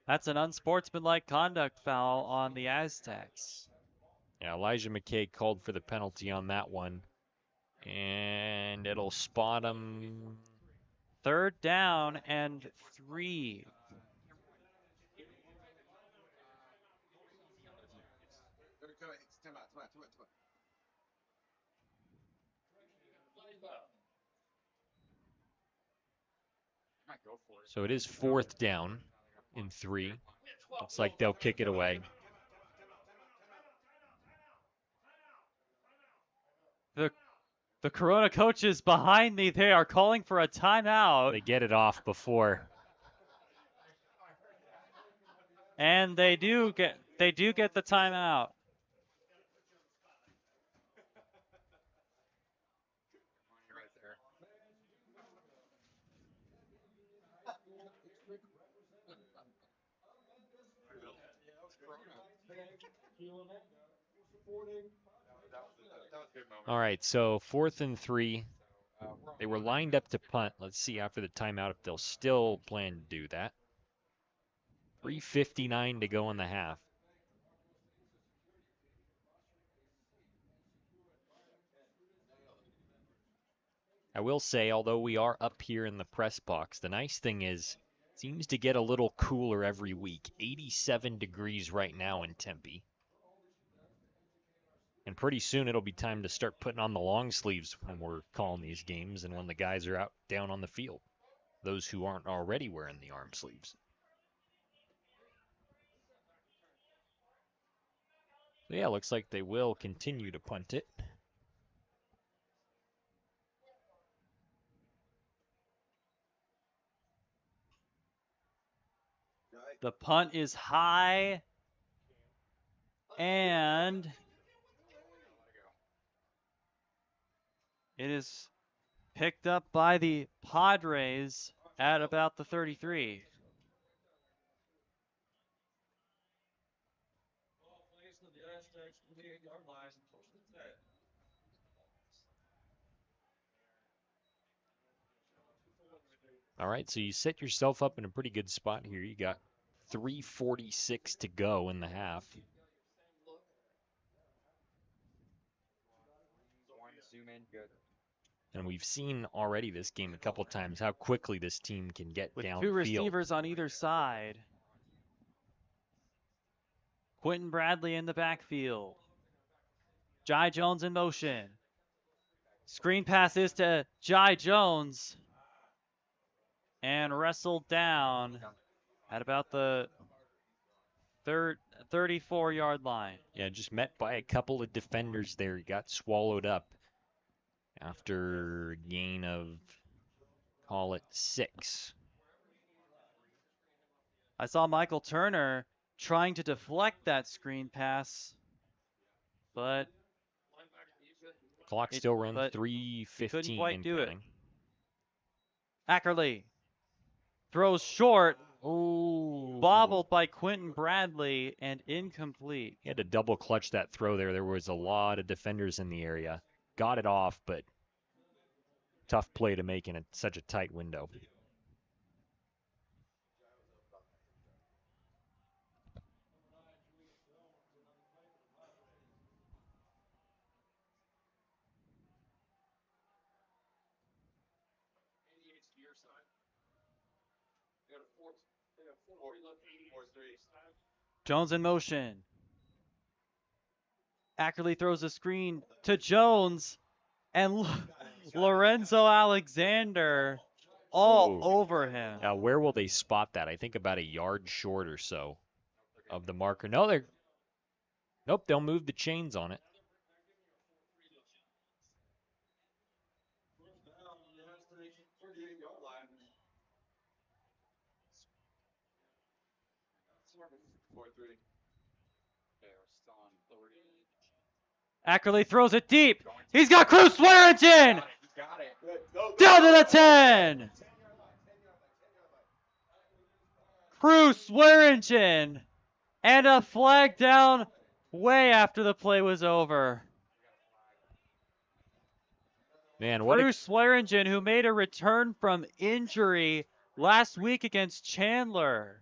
That's an unsportsmanlike conduct foul on the Aztecs. Yeah, Elijah McKay called for the penalty on that one. And it'll spot him 3rd down and 3. So it is 4th down and 3. Looks like they'll kick it away. The Corona coaches behind me, they are calling for a timeout. They get it off before. And they do get the timeout. All right, so 4th and 3. They were lined up to punt. Let's see after the timeout if they'll still plan to do that. 3:59 to go in the half. I will say, although we are up here in the press box, the nice thing is it seems to get a little cooler every week. 87 degrees right now in Tempe. And pretty soon it'll be time to start putting on the long sleeves when we're calling these games and when the guys are out down on the field. Those who aren't already wearing the arm sleeves. So yeah, looks like they will continue to punt it. The punt is high, and it is picked up by the Padres at about the 33. All right, so you set yourself up in a pretty good spot here. You got 3:46 to go in the half. And we've seen already this game a couple times how quickly this team can get With downfield. 2 receivers on either side. Quentin Bradley in the backfield. Jai Jones in motion. Screen pass is to Jai Jones. And wrestled down at about the 34-yard line. Yeah, just met by a couple of defenders there. He got swallowed up after a gain of, call it 6. I saw Michael Turner trying to deflect that screen pass, but Clock still runs, couldn't 3:15 quite do it. incoming. Ackerley throws short, Oh, bobbled by Quentin Bradley, and incomplete. He had to double clutch that throw there. There was a lot of defenders in the area. Got it off, but tough play to make in such a tight window. Jones in motion. Ackerley throws a screen to Jones, and Lorenzo Alexander all over him. Now, where will they spot that? I think about a yard short or so of the marker. No, nope, they'll move the chains on it. Ackerley throws it deep. He's got Cruz Swearingen down to the 10. Cruz Swearingen, and a flag down way after the play was over. Man, Cruz Swearingen, who made a return from injury last week against Chandler.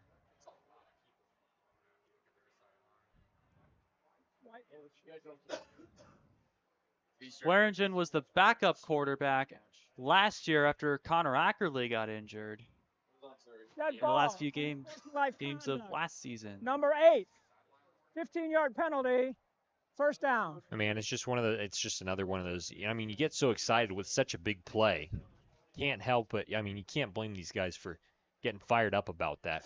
Swearingen was the backup quarterback last year after Connor Ackerley got injured Dead in the ball. last few games Life of conduct. last season. Number 8, 15-yard penalty, first down. Man, it's just it's just another one of those. I mean, you get so excited with such a big play. Can't help it. I mean, you can't blame these guys for getting fired up about that.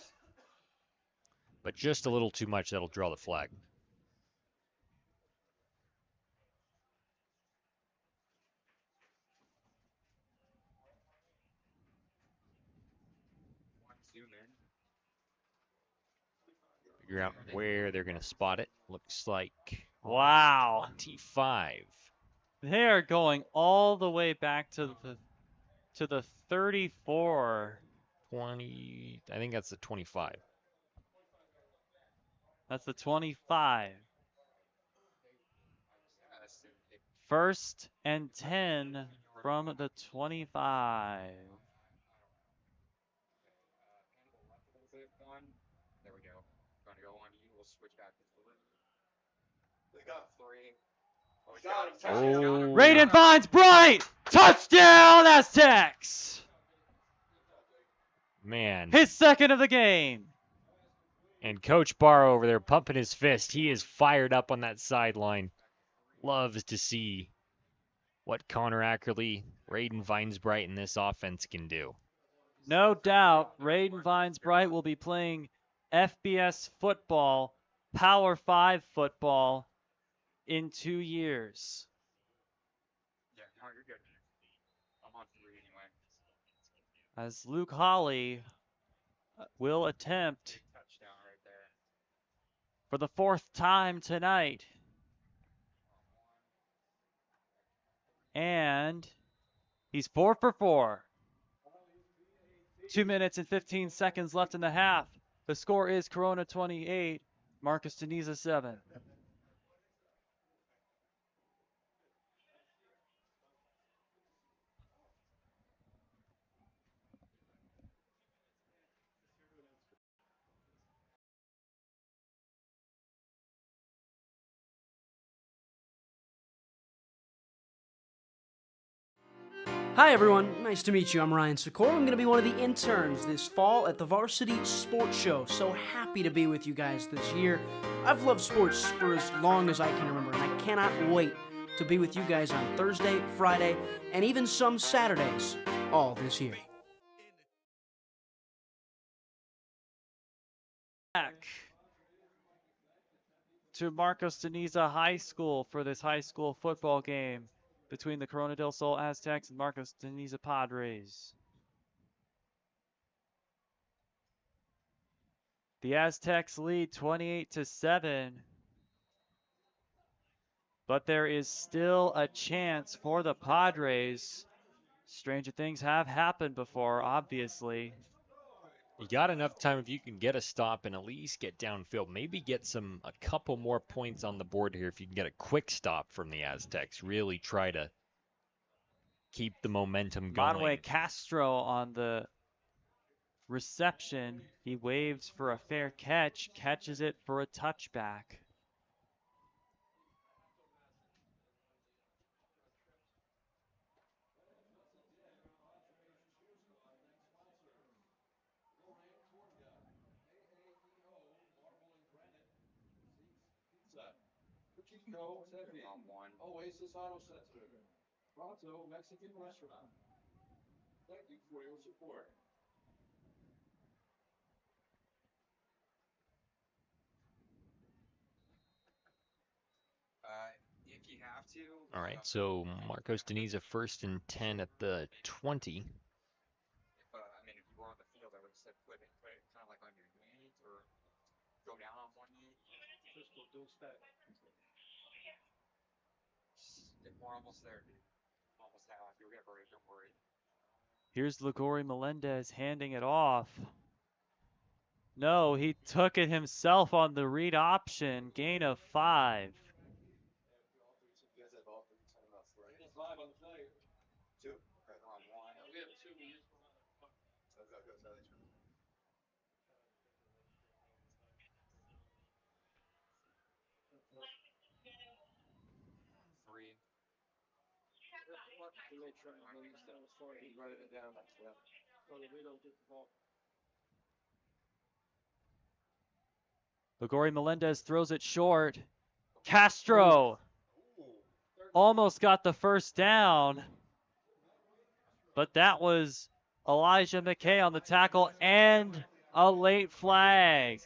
But just a little too much, that'll draw the flag. Figure out where they're going to spot it. Looks like Wow. 25. They are going all the way back to the 34. 20. I think that's the 25. That's the 25. First and 10 from the 25. There we go. Gonna go on you. We'll switch back. They got 3. Oh. Raiden finds Bright! Touchdown, Aztecs! Man. His second of the game. And Coach Barrow over there pumping his fist. He is fired up on that sideline. Loves to see what Connor Ackerley, Raiden Vinesbright, and this offense can do. No doubt, Raiden Vinesbright will be playing FBS football, Power 5 football, in 2 years. Yeah, no, you're good. I'm on 3 anyway. As Luke Hawley will attempt Touchdown right there. for the 4th time tonight. And he's 4 for 4. 2 minutes and 15 seconds left in the half. The score is Corona 28, Marcus Niza 7. Hi everyone, nice to meet you. I'm Ryan Sikora. I'm going to be one of the interns this fall at the Varsity Sports Show. So happy to be with you guys this year. I've loved sports for as long as I can remember, and I cannot wait to be with you guys on Thursday, Friday, and even some Saturdays all this year. Back to Marcos de Niza High School for this high school football game between the Corona del Sol Aztecs and Marcos de Niza Padres. The Aztecs lead 28-7, but there is still a chance for the Padres. Stranger things have happened before, obviously. You got enough time if you can get a stop and at least get downfield. Maybe get a couple more points on the board here if you can get a quick stop from the Aztecs. Really try to keep the momentum going. Manuel Castro on the reception. He waves for a fair catch, catches it for a touchback. Oasis Auto Center. Pronto Mexican Restaurant. Thank you for your support. If you have to. All right, so Marcos de Niza 1st and 10 at the 20. If you were on the field, I would have said put it kind of like on your knees or go down on one knee. We're almost there, dude. Almost half. You'll get worried. Don't worry. Here's Ligori Melendez handing it off. No, he took it himself on the read option. Gain of 5. Live on the play. 2. We're on 1. We have 2. Lagori Melendez throws it short. Castro almost got the first down, but that was Elijah McKay on the tackle and a late flag.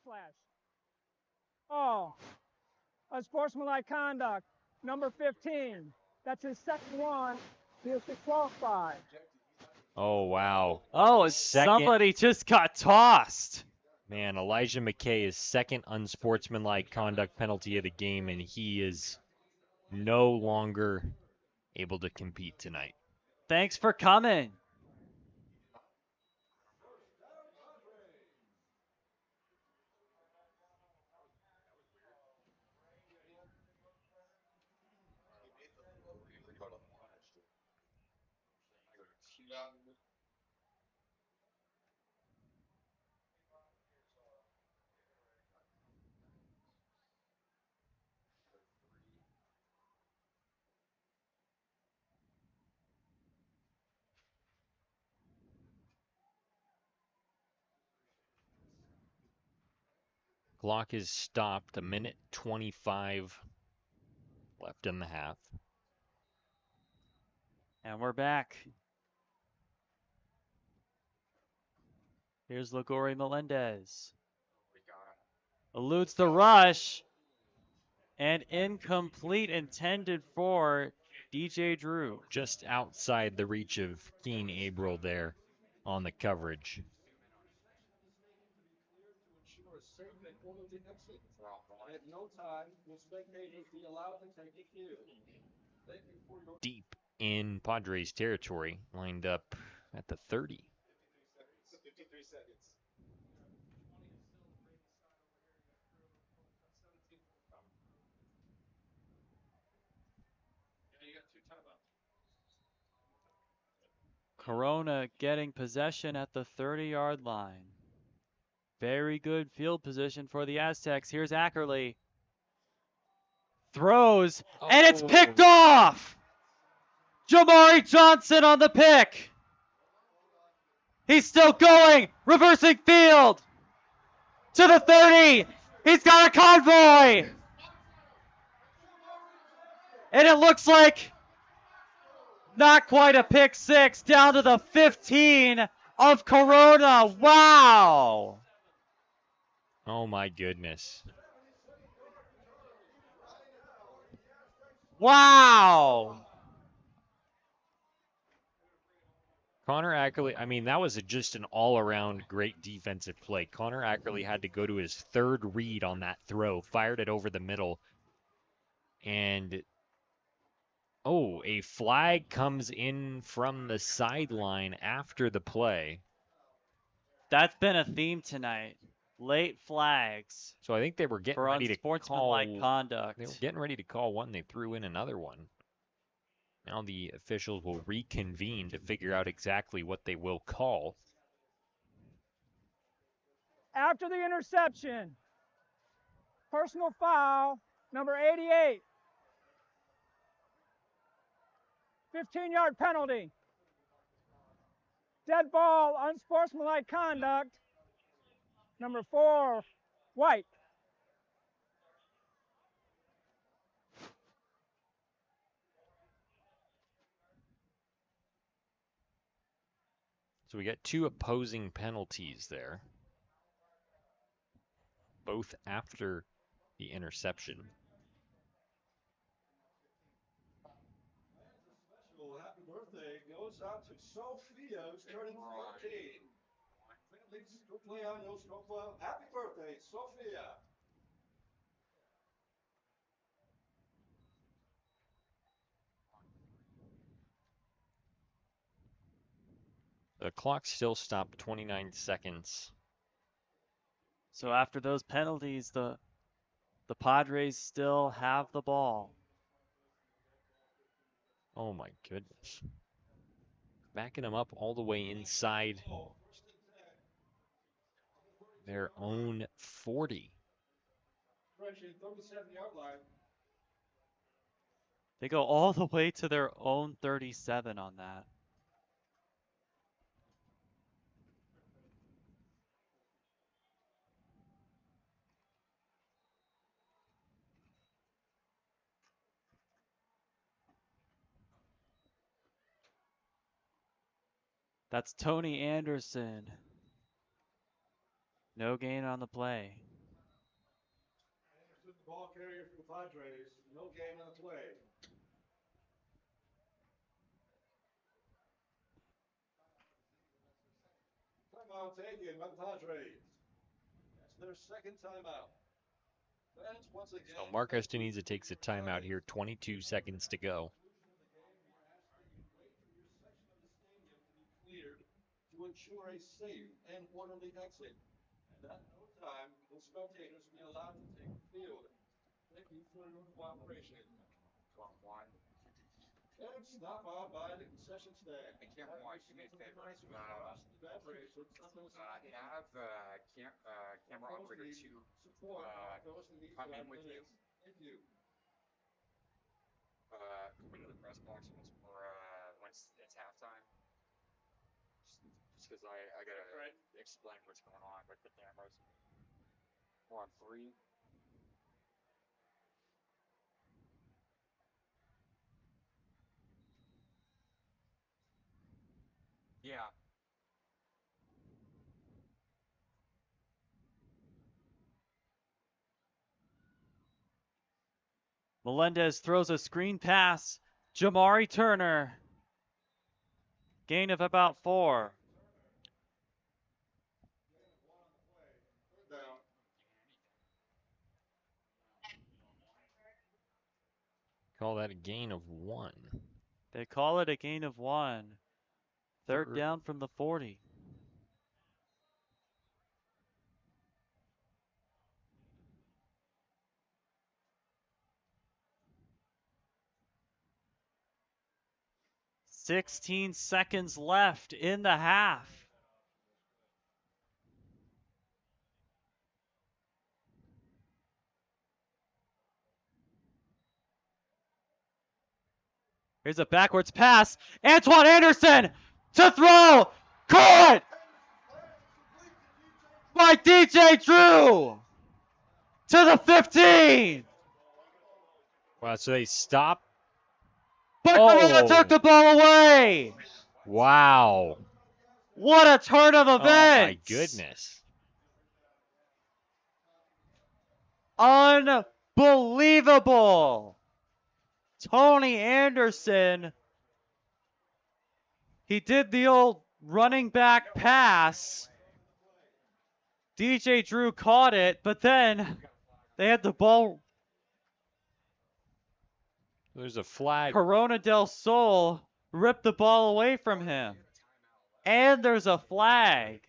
Flash. Oh, unsportsmanlike conduct, number 15. That's his second one. He's disqualified. Oh, wow. Oh, Second. somebody just got tossed. Man, Elijah McKay is second unsportsmanlike conduct penalty of the game, and he is no longer able to compete tonight. Thanks for coming. Clock is stopped. 1:25 left in the half. And we're back. Here's Lagori Melendez. Eludes the rush. And incomplete, intended for DJ Drew. Just outside the reach of Keen Abril there on the coverage. Deep in Padres territory, lined up at the 30. Corona getting possession at the 30-yard line. Very good field position for the Aztecs. Here's Ackerley. Throws, and it's picked off! Jamari Johnson on the pick. He's still going, reversing field. To the 30. He's got a convoy. And it looks like not quite a pick six, down to the 15 of Corona. Wow. Oh my goodness. Wow. Connor Ackerley, I mean, that was just an all-around great defensive play. Connor Ackerley had to go to his third read on that throw, fired it over the middle, and a flag comes in from the sideline after the play. That's been a theme tonight. Late flags. So I think they were getting for ready to call unsportsmanlike conduct. They were getting ready to call one. They threw in another one. Now the officials will reconvene to figure out exactly what they will call. After the interception, personal foul, number 88. 15-yard penalty. Dead ball, unsportsmanlike conduct, number 4, White. So we got two opposing penalties there, both after the interception. Special happy birthday goes out to Sophia, who's turning 14. Families, cumpleaños, happy birthday, Sophia. The clock still stopped 29 seconds. So after those penalties, the Padres still have the ball. Oh my goodness. Backing them up all the way inside their own 40. They go all the way to their own 37 on that. That's Tony Anderson. No gain on the play. Anderson, the ball carrier for the Padres. No gain on the play. Timeout taken by the Padres. That's their second timeout. Fans, once again, So Marcos Deniza takes a timeout here, 22 seconds to go. to ensure a safe and orderly exit. And at no time will spectators be allowed to take the field. Thank you for your cooperation. And stop on by the concession stand. I can't watch. Do me a favor. Have camera operator 2 come in with you. Thank you. Come into the press box once it's halftime. Just because I gotta explain what's going on with the cameras. We're on 3. Yeah. Melendez throws a screen pass. Jamari Turner. Gain of about 4. Call that a gain of 1. They call it a gain of 1. Third down from the 40. "16 seconds left in the half." Here's a backwards pass. Antoine Anderson to throw. Caught by DJ Drew to the 15. Wow, so they stop. But Corona took the ball away. Wow. What a turn of events. Oh my goodness. Unbelievable. Tony Anderson. He did the old running back pass. DJ Drew caught it, but then they had the ball. There's a flag. Corona del Sol ripped the ball away from him. And there's a flag.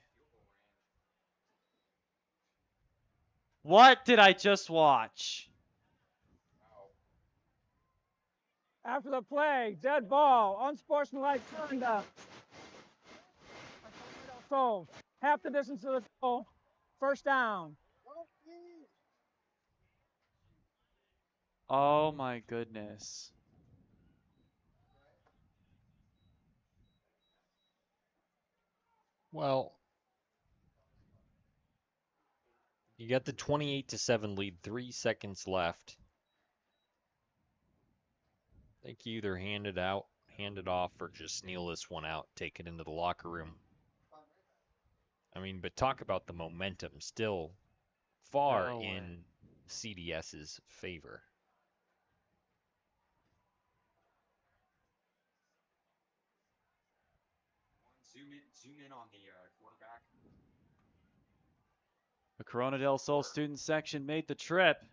What did I just watch? After the play, dead ball, unsportsmanlike conduct. So, half the distance to the goal, first down. Oh my goodness. Well, you got the 28-7 lead, 3 seconds left. I think you either hand it off, or just kneel this one out, take it into the locker room. I mean, but talk about the momentum, still far in CDS's favor. Zoom in on the quarterback. The Corona del Sol student section made the trip,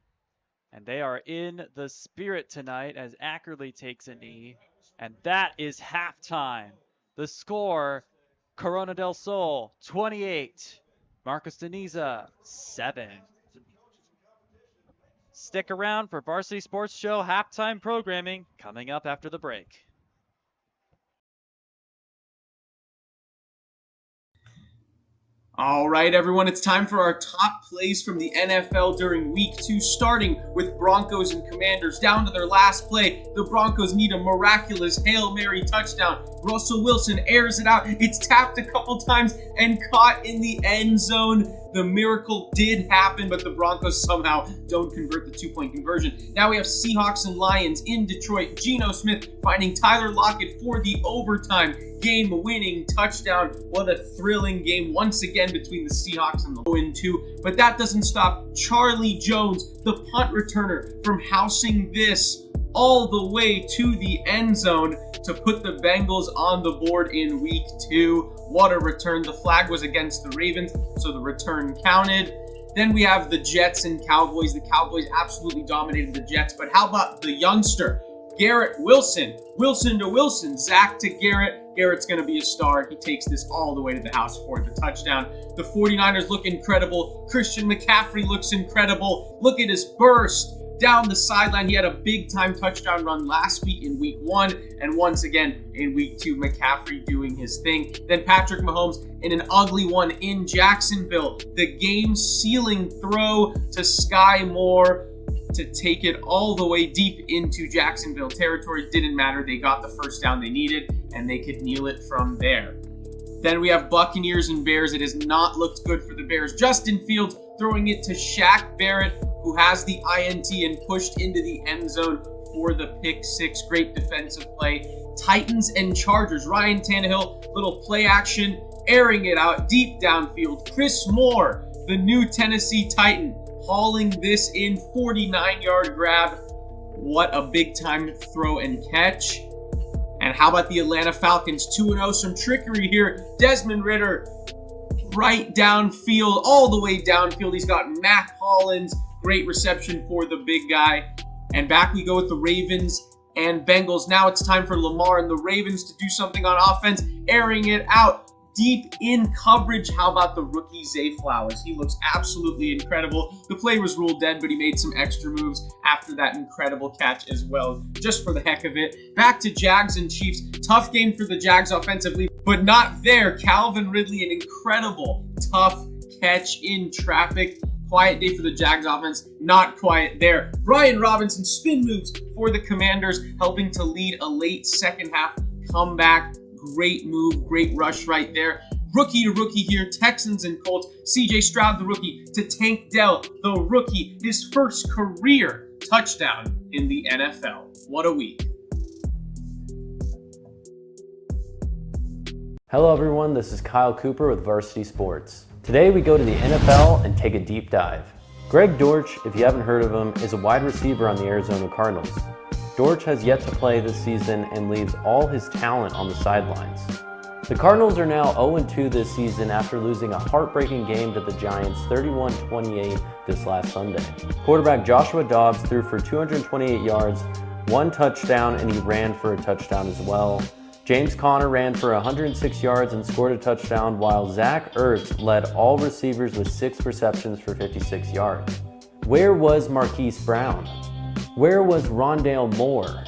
and they are in the spirit tonight as Ackerley takes a knee, and that is halftime. The score, Corona del Sol 28, Marcos Deniza 7. Stick around for Varsity Sports Show halftime programming coming up after the break. All right, everyone, it's time for our top plays from the NFL during Week 2, starting with Broncos and Commanders. Down to their last play, the Broncos need a miraculous Hail Mary touchdown. Russell Wilson airs it out. It's tapped a couple times and caught in the end zone. The miracle did happen, but the Broncos somehow don't convert the two-point conversion. Now we have Seahawks and Lions in Detroit. Geno Smith finding Tyler Lockett for the overtime game-winning touchdown. What a thrilling game once again between the Seahawks and the 0-2. But that doesn't stop Charlie Jones, the punt returner, from housing this all the way to the end zone to put the Bengals on the board in Week 2. What a return. The flag was against the Ravens, so the return counted. Then we have the Jets and Cowboys. The Cowboys absolutely dominated the Jets, but how about the youngster, Garrett Wilson? Wilson to Wilson, Zach to Garrett. Garrett's going to be a star. He takes this all the way to the house for the touchdown. The 49ers look incredible. Christian McCaffrey looks incredible. Look at his burst down the sideline. He had a big-time touchdown run last week in Week 1, and once again in Week 2, McCaffrey doing his thing. Then Patrick Mahomes in an ugly one in Jacksonville. The game-sealing throw to Sky Moore to take it all the way deep into Jacksonville territory. Didn't matter. They got the first down they needed, and they could kneel it from there. Then we have Buccaneers and Bears. It has not looked good for the Bears. Justin Fields throwing it to Shaq Barrett, who has the INT and pushed into the end zone for the pick six. Great defensive play. Titans and Chargers. Ryan Tannehill, little play action, airing it out deep downfield. Chris Moore, the new Tennessee Titan, hauling this in, 49-yard grab. What a big-time throw and catch. And how about the Atlanta Falcons? 2-0, some trickery here. Desmond Ridder, right downfield, all the way downfield. He's got Mac Hollins. Great reception for the big guy. And back we go with the Ravens and Bengals. Now it's time for Lamar and the Ravens to do something on offense, airing it out deep in coverage. How about the rookie Zay Flowers? He looks absolutely incredible. The play was ruled dead, but he made some extra moves after that incredible catch as well, just for the heck of it. Back to Jags and Chiefs. Tough game for the Jags offensively, but not there. Calvin Ridley, an incredible tough catch in traffic. Quiet day for the Jags offense, not quiet there. Brian Robinson spin moves for the Commanders, helping to lead a late second half comeback. Great move, great rush right there. Rookie to rookie here, Texans and Colts. CJ Stroud, the rookie, to Tank Dell, the rookie, his first career touchdown in the NFL. What a week. Hello everyone, this is Kyle Cooper with Varsity Sports. Today we go to the NFL and take a deep dive. Greg Dortch, if you haven't heard of him, is a wide receiver on the Arizona Cardinals. Dortch has yet to play this season and leaves all his talent on the sidelines. The Cardinals are now 0-2 this season after losing a heartbreaking game to the Giants 31-28 this last Sunday. Quarterback Joshua Dobbs threw for 228 yards, 1 touchdown, and he ran for a touchdown as well. James Conner ran for 106 yards and scored a touchdown, while Zach Ertz led all receivers with 6 receptions for 56 yards. Where was Marquise Brown? Where was Rondale Moore?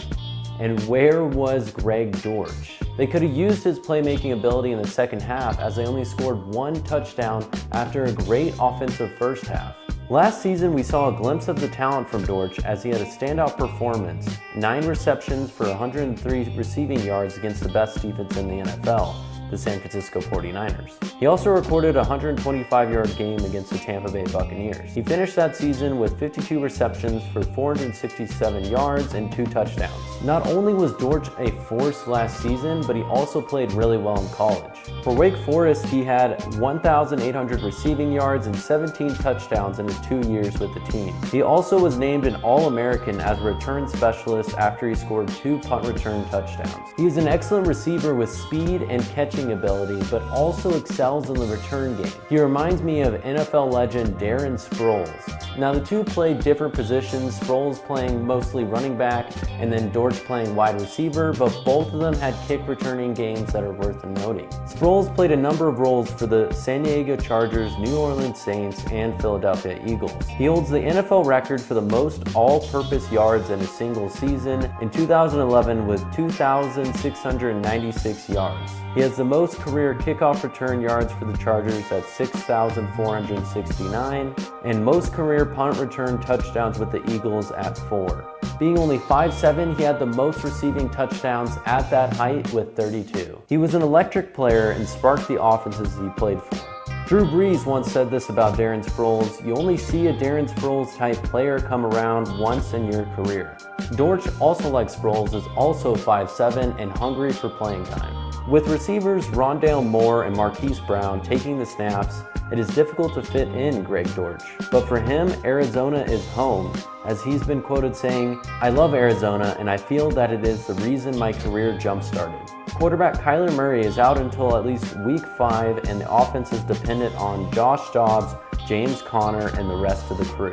And where was Greg Dortch? They could have used his playmaking ability in the second half, as they only scored 1 touchdown after a great offensive first half. Last season, we saw a glimpse of the talent from Dortch as he had a standout performance, 9 receptions for 103 receiving yards against the best defense in the NFL, the San Francisco 49ers. He also recorded a 125-yard game against the Tampa Bay Buccaneers. He finished that season with 52 receptions for 467 yards and 2 touchdowns. Not only was Dortch a force last season, but he also played really well in college. For Wake Forest, he had 1,800 receiving yards and 17 touchdowns in his 2 years with the team. He also was named an All-American as a return specialist after he scored 2 punt return touchdowns. He is an excellent receiver with speed and catching ability, but also excels in the return game. He reminds me of NFL legend Darren Sproles. Now the two played different positions, Sproles playing mostly running back and then Dortch playing wide receiver, but both of them had kick returning games that are worth noting. Sproles played a number of roles for the San Diego Chargers, New Orleans Saints, and Philadelphia Eagles. He holds the NFL record for the most all-purpose yards in a single season in 2011 with 2,696 yards. He has the most career kickoff return yards for the Chargers at 6,469, and most career punt return touchdowns with the Eagles at 4. Being only 5'7", he had the most receiving touchdowns at that height with 32. He was an electric player and sparked the offenses he played for. Drew Brees once said this about Darren Sproles: you only see a Darren Sproles type player come around once in your career. Dortch, also like Sproles, is also 5'7" and hungry for playing time. With receivers Rondale Moore and Marquise Brown taking the snaps, it is difficult to fit in Greg Dortch. But for him, Arizona is home, as he's been quoted saying, "I love Arizona and I feel that it is the reason my career jump-started." Quarterback Kyler Murray is out until at least week 5, and the offense is dependent on Josh Dobbs, James Conner, and the rest of the crew.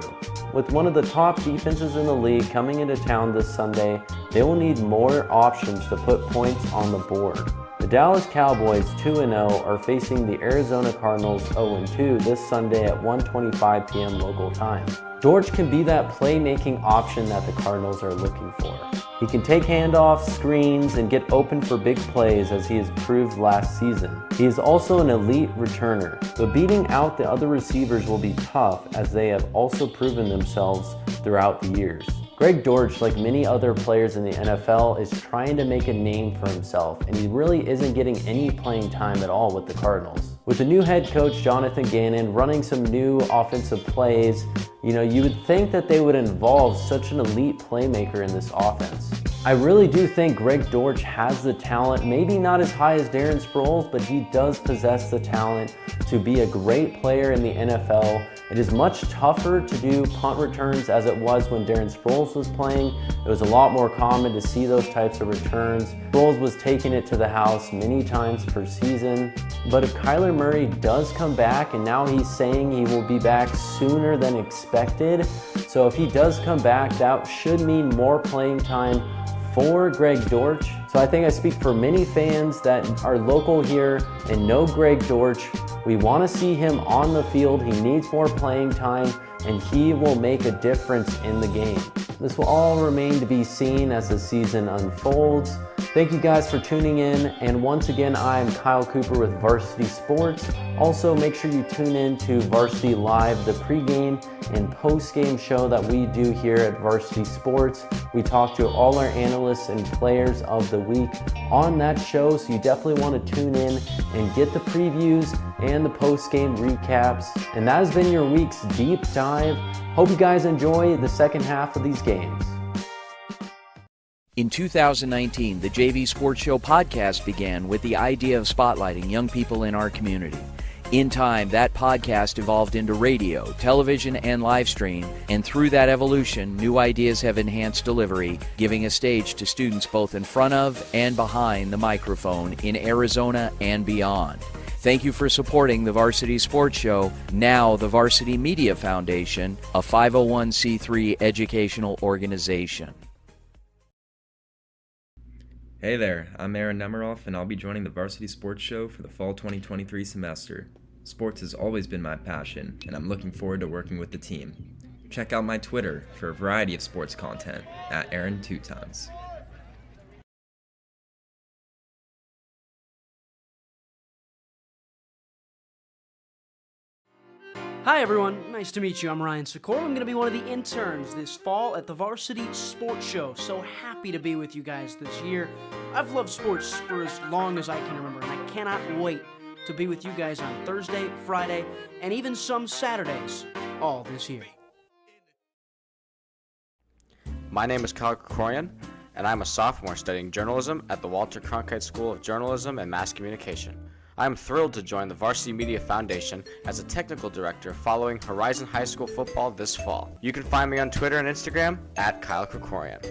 With one of the top defenses in the league coming into town this Sunday, they will need more options to put points on the board. The Dallas Cowboys, 2-0, are facing the Arizona Cardinals, 0-2, this Sunday at 1:25 p.m. local time. Dortch can be that playmaking option that the Cardinals are looking for. He can take handoffs, screens, and get open for big plays, as he has proved last season. He is also an elite returner, but beating out the other receivers will be tough, as they have also proven themselves throughout the years. Greg Dortch, like many other players in the NFL, is trying to make a name for himself, and he really isn't getting any playing time at all with the Cardinals. With the new head coach, Jonathan Gannon, running some new offensive plays, you would think that they would involve such an elite playmaker in this offense. I really do think Greg Dortch has the talent, maybe not as high as Darren Sproles, but he does possess the talent to be a great player in the NFL. It is much tougher to do punt returns as it was when Darren Sproles was playing. It was a lot more common to see those types of returns. Sproles was taking it to the house many times per season. But if Kyler Murray does come back, and now he's saying he will be back sooner than expected, so if he does come back, that should mean more playing time for Greg Dortch. So I think I speak for many fans that are local here and know Greg Dortch. We want to see him on the field. He needs more playing time, and he will make a difference in the game. This will all remain to be seen as the season unfolds. Thank you guys for tuning in, and once again, I am Kyle Cooper with Varsity Sports. Also, make sure you tune in to Varsity Live, the pregame and postgame show that we do here at Varsity Sports. We talk to all our analysts and players of the week on that show, so you definitely want to tune in and get the previews and the postgame recaps. And that has been your week's deep dive. Hope you guys enjoy the second half of these games. In 2019, the JV Sports Show podcast began with the idea of spotlighting young people in our community. In time, that podcast evolved into radio, television, and live stream, and through that evolution, new ideas have enhanced delivery, giving a stage to students both in front of and behind the microphone in Arizona and beyond. Thank you for supporting the Varsity Sports Show, now the Varsity Media Foundation, a 501c3 educational organization. Hey there, I'm Aaron Nemiroff, and I'll be joining the Varsity Sports Show for the fall 2023 semester. Sports has always been my passion, and I'm looking forward to working with the team. Check out my Twitter for a variety of sports content at Aaron2Times. Hi everyone, nice to meet you. I'm Ryan Sikora. I'm going to be one of the interns this fall at the Varsity Sports Show. So happy to be with you guys this year. I've loved sports for as long as I can remember, and I cannot wait to be with you guys on Thursday, Friday, and even some Saturdays all this year. My name is Kyle Krikorian, and I'm a sophomore studying journalism at the Walter Cronkite School of Journalism and Mass Communication. I am thrilled to join the Varsity Media Foundation as a technical director following Horizon High School football this fall. You can find me on Twitter and Instagram at Kyle Krikorian.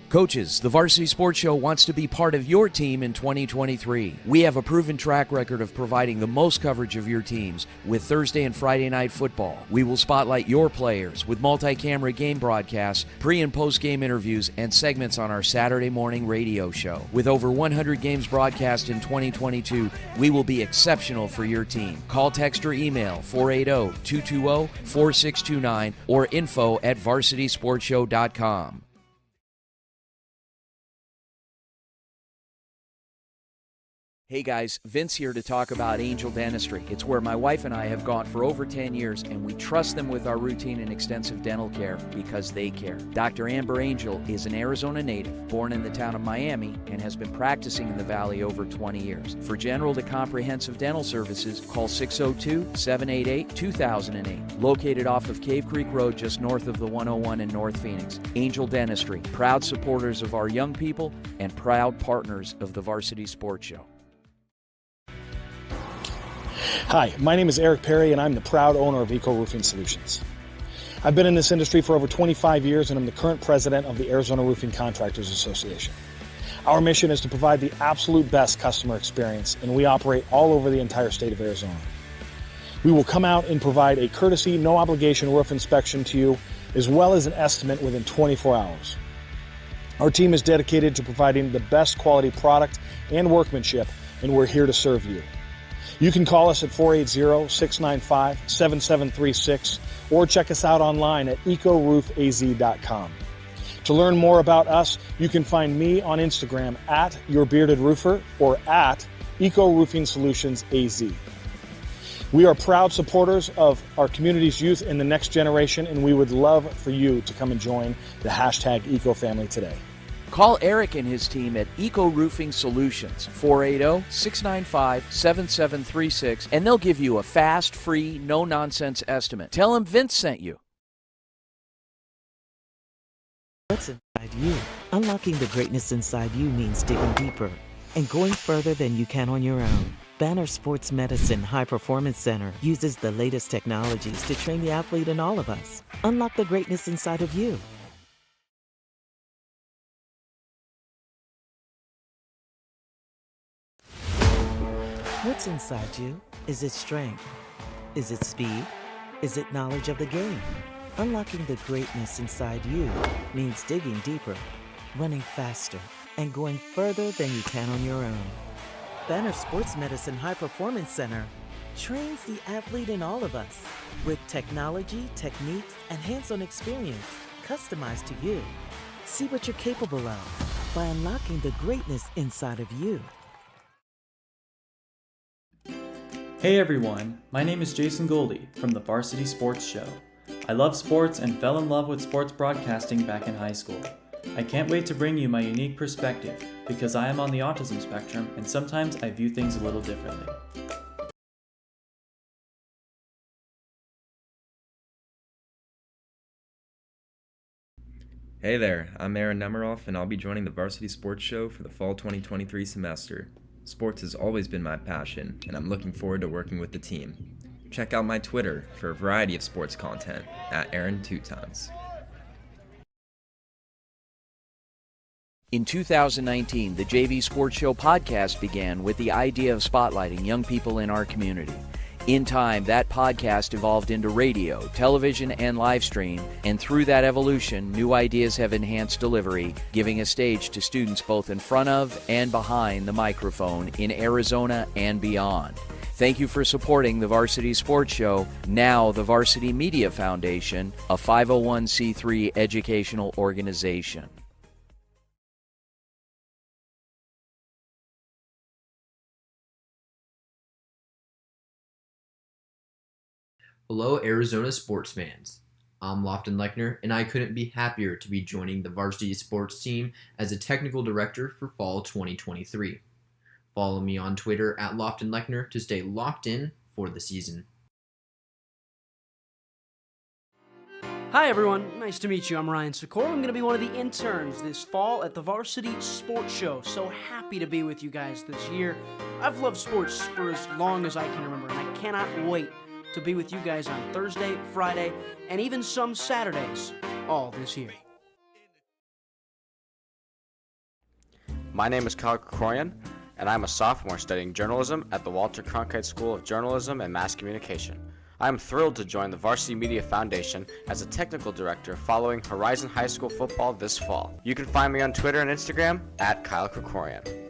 Coaches, the Varsity Sports Show wants to be part of your team in 2023. We have a proven track record of providing the most coverage of your teams with Thursday and Friday night football. We will spotlight your players with multi-camera game broadcasts, pre- and post-game interviews, and segments on our Saturday morning radio show. With over 100 games broadcast in 2022, we will be exceptional for your team. Call, text, or email 480-220-4629 or info@varsitysportshow.com. Hey guys, Vince here to talk about Angel Dentistry. It's where my wife and I have gone for over 10 years, and we trust them with our routine and extensive dental care because they care. Dr. Amber Angel is an Arizona native, born in the town of Miami, and has been practicing in the Valley over 20 years. For general to comprehensive dental services, call 602-788-2008. Located off of Cave Creek Road just north of the 101 in North Phoenix. Angel Dentistry, proud supporters of our young people and proud partners of the Varsity Sports Show. Hi, my name is Eric Perry, and I'm the proud owner of Eco Roofing Solutions. I've been in this industry for over 25 years, and I'm the current president of the Arizona Roofing Contractors Association. Our mission is to provide the absolute best customer experience, and we operate all over the entire state of Arizona. We will come out and provide a courtesy, no-obligation roof inspection to you, as well as an estimate within 24 hours. Our team is dedicated to providing the best quality product and workmanship, and we're here to serve you. You can call us at 480-695-7736 or check us out online at ecoroofaz.com. To learn more about us, you can find me on Instagram at YourBeardedRoofer or at Eco Roofing Solutions AZ. We are proud supporters of our community's youth and the next generation, and we would love for you to come and join the hashtag Eco family today. Call Eric and his team at Eco Roofing Solutions, 480-695-7736, and they'll give you a fast, free, no-nonsense estimate. Tell them Vince sent you. What's inside you? Unlocking the greatness inside you means digging deeper and going further than you can on your own. Banner Sports Medicine High Performance Center uses the latest technologies to train the athlete in all of us. Unlock the greatness inside of you. What's inside you? Is it strength? Is it speed? Is it knowledge of the game? Unlocking the greatness inside you means digging deeper, running faster, and going further than you can on your own. Banner Sports Medicine High Performance Center trains the athlete in all of us with technology, techniques, and hands-on experience customized to you. See what you're capable of by unlocking the greatness inside of you. Hey everyone, my name is Jason Goldie from the Varsity Sports Show. I love sports and fell in love with sports broadcasting back in high school. I can't wait to bring you my unique perspective because I am on the autism spectrum and sometimes I view things a little differently. Hey there, I'm Aaron Nemiroff, and I'll be joining the Varsity Sports Show for the fall 2023 semester. Sports has always been my passion, and I'm looking forward to working with the team. Check out my Twitter for a variety of sports content at Aaron2Tons. In 2019, the JV Sports Show podcast began with the idea of spotlighting young people in our community. In time, that podcast evolved into radio, television, and live stream, and through that evolution, new ideas have enhanced delivery, giving a stage to students both in front of and behind the microphone in Arizona and beyond. Thank you for supporting the Varsity Sports Show, now the Varsity Media Foundation, a 501c3 educational organization. Hello, Arizona sports fans. I'm Lofton Lechner, and I couldn't be happier to be joining the varsity sports team as a technical director for fall 2023. Follow me on Twitter at Lofton Lechner to stay locked in for the season. Hi everyone, nice to meet you. I'm Ryan Sikora. I'm going to be one of the interns this fall at the Varsity Sports Show. So happy to be with you guys this year. I've loved sports for as long as I can remember, and I cannot wait to be with you guys on Thursday, Friday, and even some Saturdays all this year. My name is Kyle Krikorian, and I'm a sophomore studying journalism at the Walter Cronkite School of Journalism and Mass Communication. I'm thrilled to join the Varsity Media Foundation as a technical director following Horizon High School football this fall. You can find me on Twitter and Instagram at Kyle Krikorian.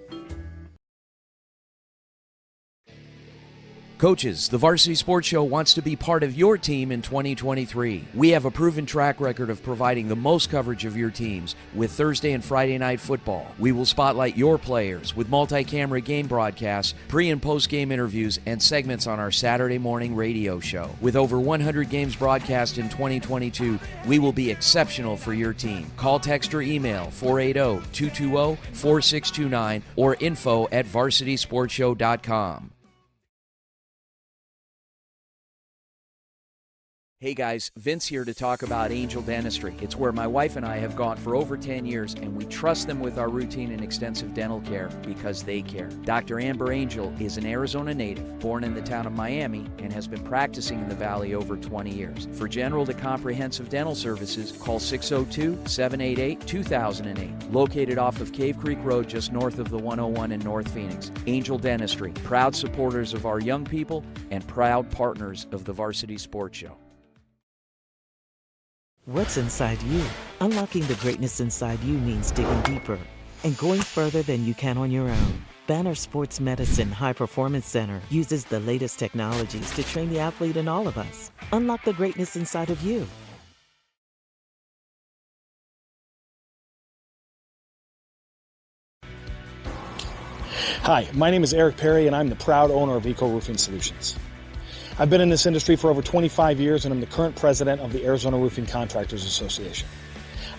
Coaches, the Varsity Sports Show wants to be part of your team in 2023. We have a proven track record of providing the most coverage of your teams with Thursday and Friday night football. We will spotlight your players with multi-camera game broadcasts, pre- and post-game interviews, and segments on our Saturday morning radio show. With over 100 games broadcast in 2022, we will be exceptional for your team. Call, text, or email 480-220-4629 or info@varsitysportshow.com. Hey guys, Vince here to talk about Angel Dentistry. It's where my wife and I have gone for over 10 years, and we trust them with our routine and extensive dental care because they care. Dr. Amber Angel is an Arizona native, born in the town of Miami, and has been practicing in the Valley over 20 years. For general to comprehensive dental services, call 602-788-2008. Located off of Cave Creek Road just north of the 101 in North Phoenix. Angel Dentistry, proud supporters of our young people and proud partners of the Varsity Sports Show. What's inside you? Unlocking the greatness inside you means digging deeper and going further than you can on your own. Banner Sports Medicine High Performance Center uses the latest technologies to train the athlete in all of us. Unlock the greatness inside of you. Hi, my name is Eric Perry, and I'm the proud owner of Eco Roofing Solutions. I've been in this industry for over 25 years, and I'm the current president of the Arizona Roofing Contractors Association.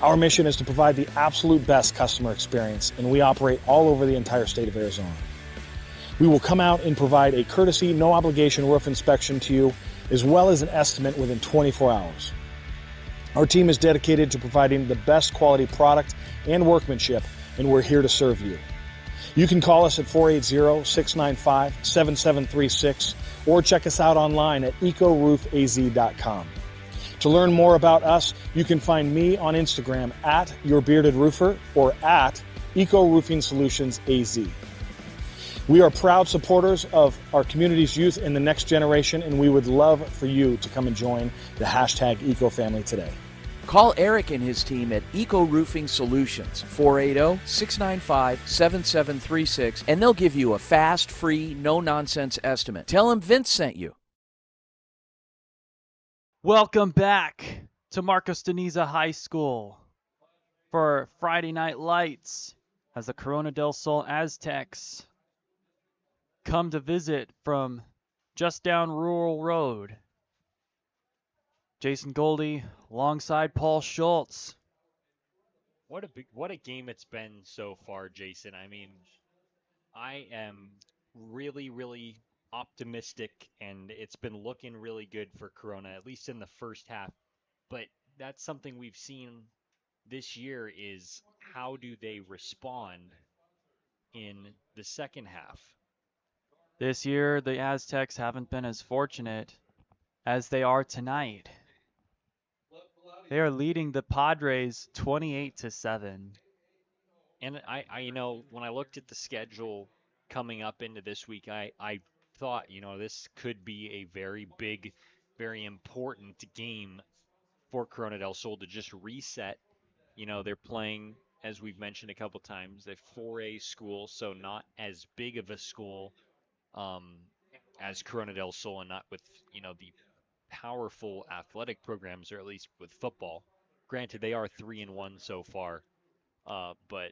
Our mission is to provide the absolute best customer experience, and we operate all over the entire state of Arizona. We will come out and provide a courtesy, no obligation roof inspection to you, as well as an estimate within 24 hours. Our team is dedicated to providing the best quality product and workmanship, and we're here to serve you. You can call us at 480-695-7736 or check us out online at ecoroofaz.com. To learn more about us, you can find me on Instagram at YourBeardedRoofer or at EcoRoofingSolutionsAZ. We are proud supporters of our community's youth and the next generation, and we would love for you to come and join the hashtag EcoFamily today. Call Eric and his team at Eco Roofing Solutions, 480-695-7736, and they'll give you a fast, free, no-nonsense estimate. Tell them Vince sent you. Welcome back to Marcos de Niza High School for Friday Night Lights as the Corona del Sol Aztecs come to visit from just down Rural Road. Jason Goldie alongside Paul Schultz. What a game it's been so far, Jason. I mean, I am really, really optimistic, and it's been looking really good for Corona, at least in the first half. But that's something we've seen this year is how do they respond in the second half? This year, the Aztecs haven't been as fortunate as they are tonight. They are leading the Padres 28-7. And I when I looked at the schedule coming up into this week, I thought, this could be a very big, very important game for Corona del Sol to just reset. They're playing, as we've mentioned a couple times, a 4A school, so not as big of a school as Corona del Sol, and not with, the powerful athletic programs, or at least with football. Granted, they are 3-1 so far, but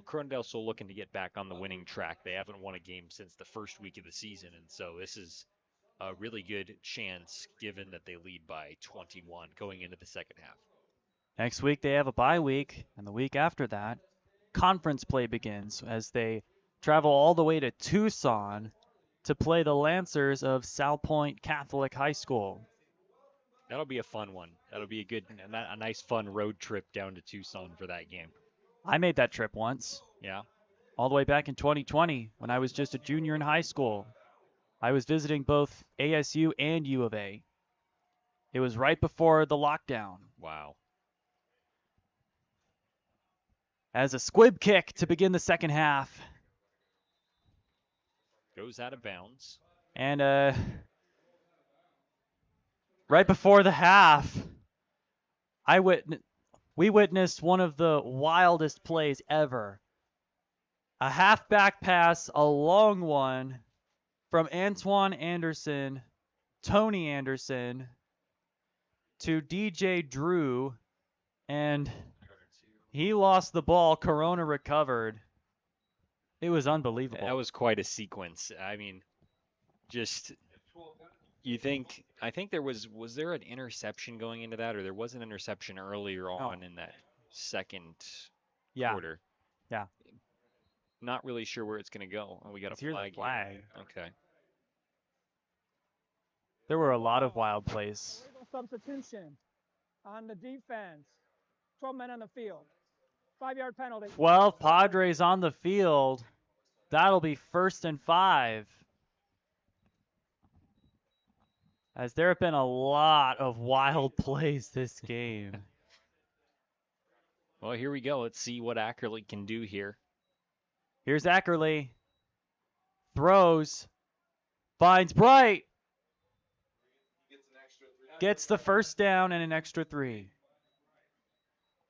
Corona del Sol looking to get back on the winning track. They haven't won a game since the first week of the season, and so this is a really good chance given that they lead by 21 going into the second half. Next week they have a bye week, and the week after that, conference play begins as they travel all the way to Tucson to play the Lancers of South Point Catholic High School. That'll be a fun one. That'll be a nice fun road trip down to Tucson for that game. I made that trip once. Yeah. All the way back in 2020 when I was just a junior in high school. I was visiting both ASU and U of A. It was right before the lockdown. Wow. As a squib kick to begin the second half. Goes out of bounds. And right before the half, we witnessed one of the wildest plays ever. A halfback pass, a long one, from Antoine Anderson, Tony Anderson, to DJ Drew, and he lost the ball. Corona recovered. It was unbelievable. That was quite a sequence. I mean, just I think was there an interception going into that, or there was an interception earlier on in that second quarter? Yeah. Not really sure where it's going to go. Oh, we got a Here's flag. a flag. Okay. There were a lot of wild plays. Substitution on the defense. 12 men on the field. 5-yard penalty. 12 Padres on the field. That'll be 1st and 5. As there have been a lot of wild plays this game. Well, here we go. Let's see what Ackerley can do here. Here's Ackerley. Throws. Finds Bright. Gets the first down and an extra 3.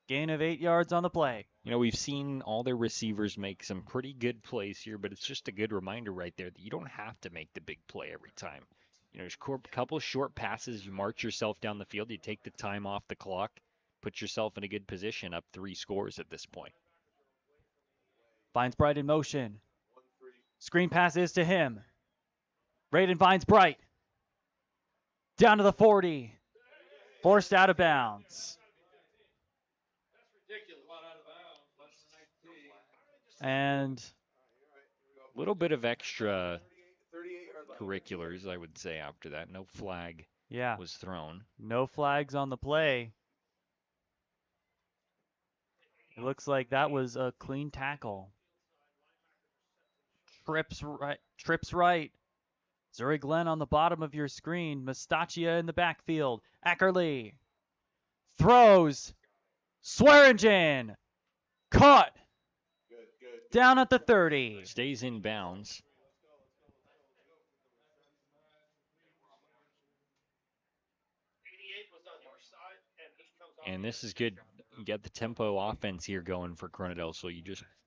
Gain of 8 yards on the play. You know, we've seen all their receivers make some pretty good plays here, but it's just a good reminder right there that you don't have to make the big play every time. You know, there's a couple of short passes, you march yourself down the field, you take the time off the clock, put yourself in a good position, up 3 scores at this point. Finds Bright in motion. Screen pass is to him. Raiden finds Bright. Down to the 40. Forced out of bounds. And a little bit of extra curriculars, I would say, after that. No flag was thrown. No flags on the play. It looks like that was a clean tackle. Trips right. Zuri Glenn on the bottom of your screen. Mustachia in the backfield. Ackerley. Throws. Swearingen. Caught. Down at the 30. Stays in bounds. And this is good. You get the tempo offense here going for Coronado. So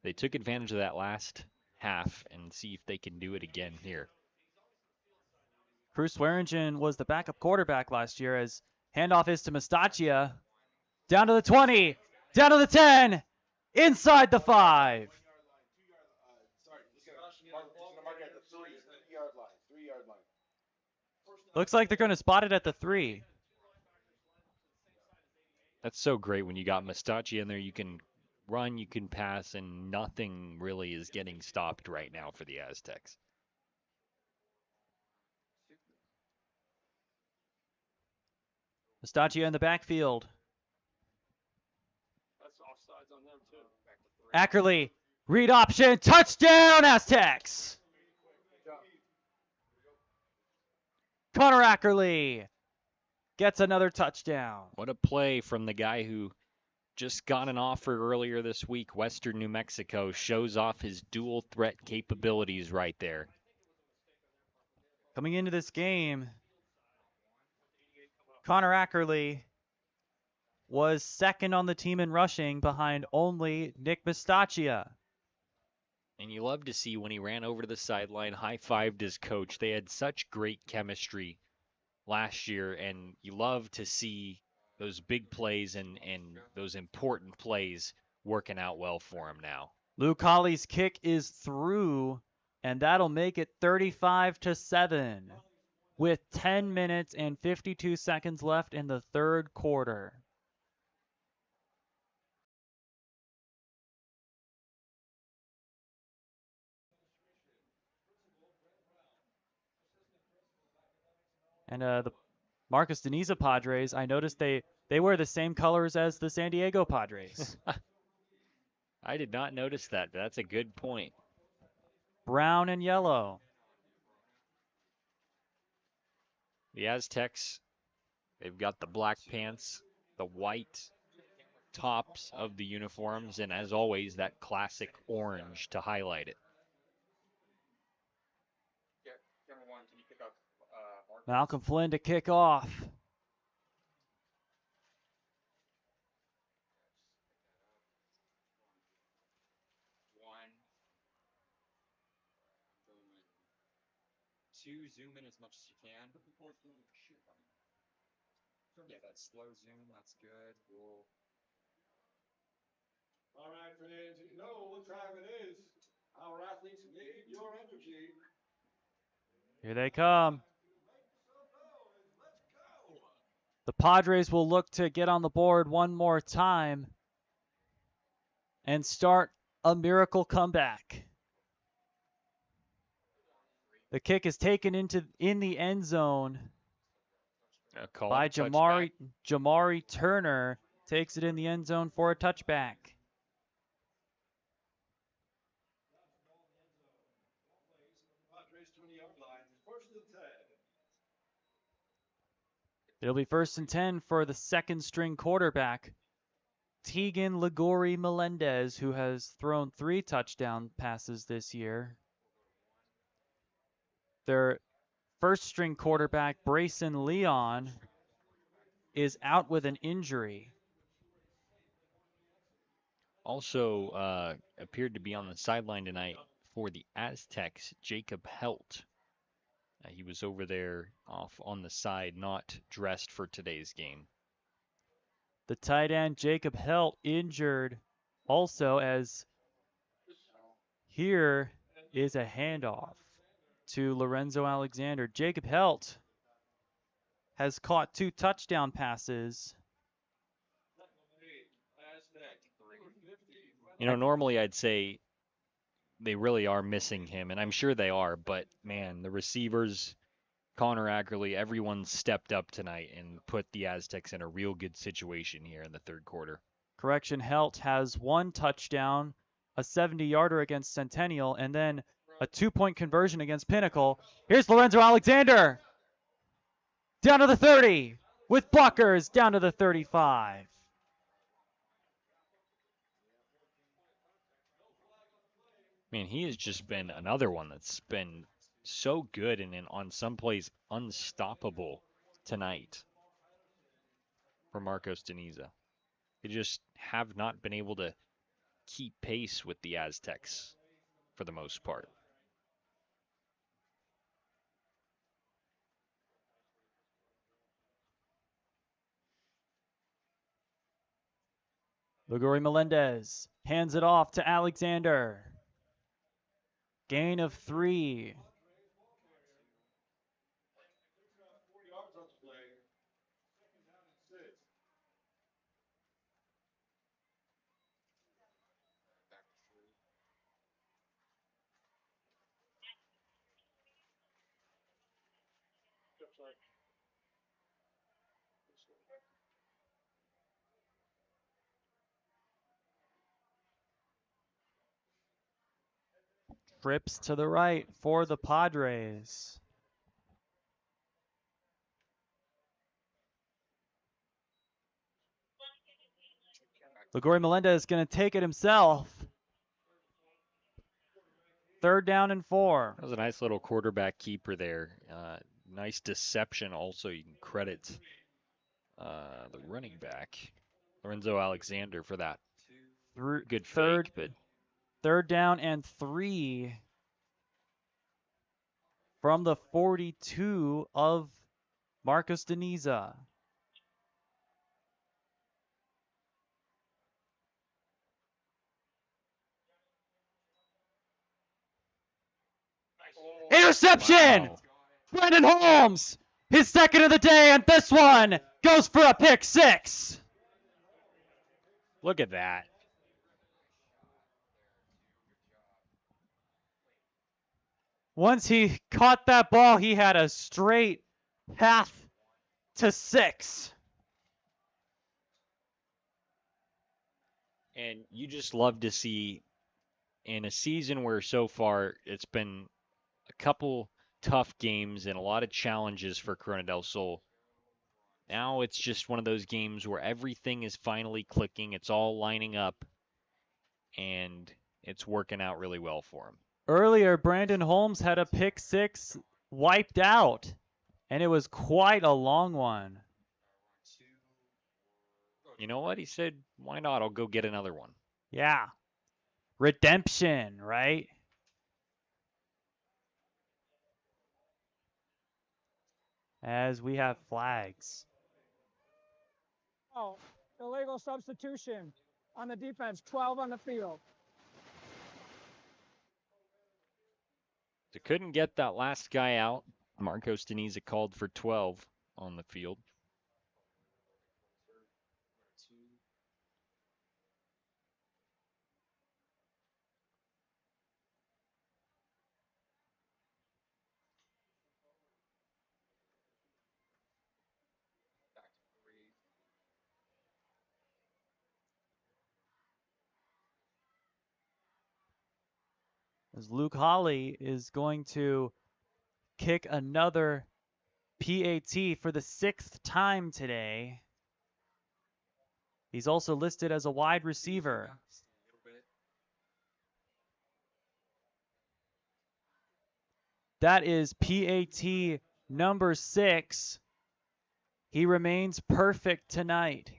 they took advantage of that last half and see if they can do it again here. Cruz Swearingen was the backup quarterback last year as handoff is to Mustachia. Down to the 20. Down to the 10. Inside the 5. Looks like they're going to spot it at the 3. That's so great when you got Mustachia in there. You can run, you can pass, and nothing really is getting stopped right now for the Aztecs. Mustachia in the backfield. Ackerley, read option, touchdown Aztecs! Connor Ackerley gets another touchdown. What a play from the guy who just got an offer earlier this week. Western New Mexico shows off his dual threat capabilities right there. Coming into this game, Connor Ackerley was second on the team in rushing behind only Nick Mustachia. And you love to see when he ran over to the sideline, high-fived his coach. They had such great chemistry last year, and you love to see those big plays and those important plays working out well for him now. Luke Hawley's kick is through, and that'll make it 35-7 with 10 minutes and 52 seconds left in the third quarter. And the Marcus de Niza Padres, I noticed they wear the same colors as the San Diego Padres. I did not notice that, but that's a good point. Brown and yellow. The Aztecs, they've got the black pants, the white tops of the uniforms, and as always, that classic orange to highlight it. Malcolm Flynn to kick off. two, zoom in as much as you can. Yeah, that slow zoom, that's good. We'll All right, fans, you know what time it is. Our athletes need your energy. Here they come. The Padres will look to get on the board one more time and start a miracle comeback. The kick is taken in the end zone by Jamari Turner. Takes it in the end zone for a touchback. It'll be 1st and 10 for the second string quarterback, Tegan Ligori Melendez, who has thrown 3 touchdown passes this year. Their first string quarterback, Brayson Leon, is out with an injury. Also appeared to be on the sideline tonight for the Aztecs, Jacob Helt. He was over there off on the side, not dressed for today's game. The tight end, Jacob Helt, injured also, as here is a handoff to Lorenzo Alexander. Jacob Helt has caught 2 touchdown passes. You know, normally I'd say they really are missing him, and I'm sure they are, but man, the receivers, Connor Ackerley, everyone stepped up tonight and put the Aztecs in a real good situation here in the third quarter. Correction, Helt has 1 touchdown, a 70-yarder against Centennial, and then a 2-point conversion against Pinnacle. Here's Lorenzo Alexander. Down to the 30 with blockers down to the 35. Man, he has just been another one that's been so good and on some plays unstoppable tonight for Marcos Niza. They just have not been able to keep pace with the Aztecs for the most part. Ligori Melendez hands it off to Alexander. Gain of 3. Trips to the right for the Padres. Ligori Melendez is going to take it himself. 3rd down and 4. That was a nice little quarterback keeper there. Nice deception also. You can credit the running back, Lorenzo Alexander, for that. Good fake, but 3rd down and 3 from the 42 of Marcos Niza. Interception! Wow. Brandon Holmes, his 2nd of the day, and this one goes for a pick 6. Look at that. Once he caught that ball, he had a straight path to 6. And you just love to see, in a season where so far it's been a couple tough games and a lot of challenges for Corona del Sol. Now it's just one of those games where everything is finally clicking. It's all lining up, and it's working out really well for him. Earlier, Brandon Holmes had a pick 6 wiped out, and it was quite a long one. You know what? He said, why not? I'll go get another one. Yeah. Redemption, right? as we have flags. Oh, illegal substitution on the defense, 12 on the field. They couldn't get that last guy out. Marcos Deniza called for 12 on the field. As Luke Holly is going to kick another PAT for the 6th time today. He's also listed as a wide receiver. That is PAT number 6. He remains perfect tonight.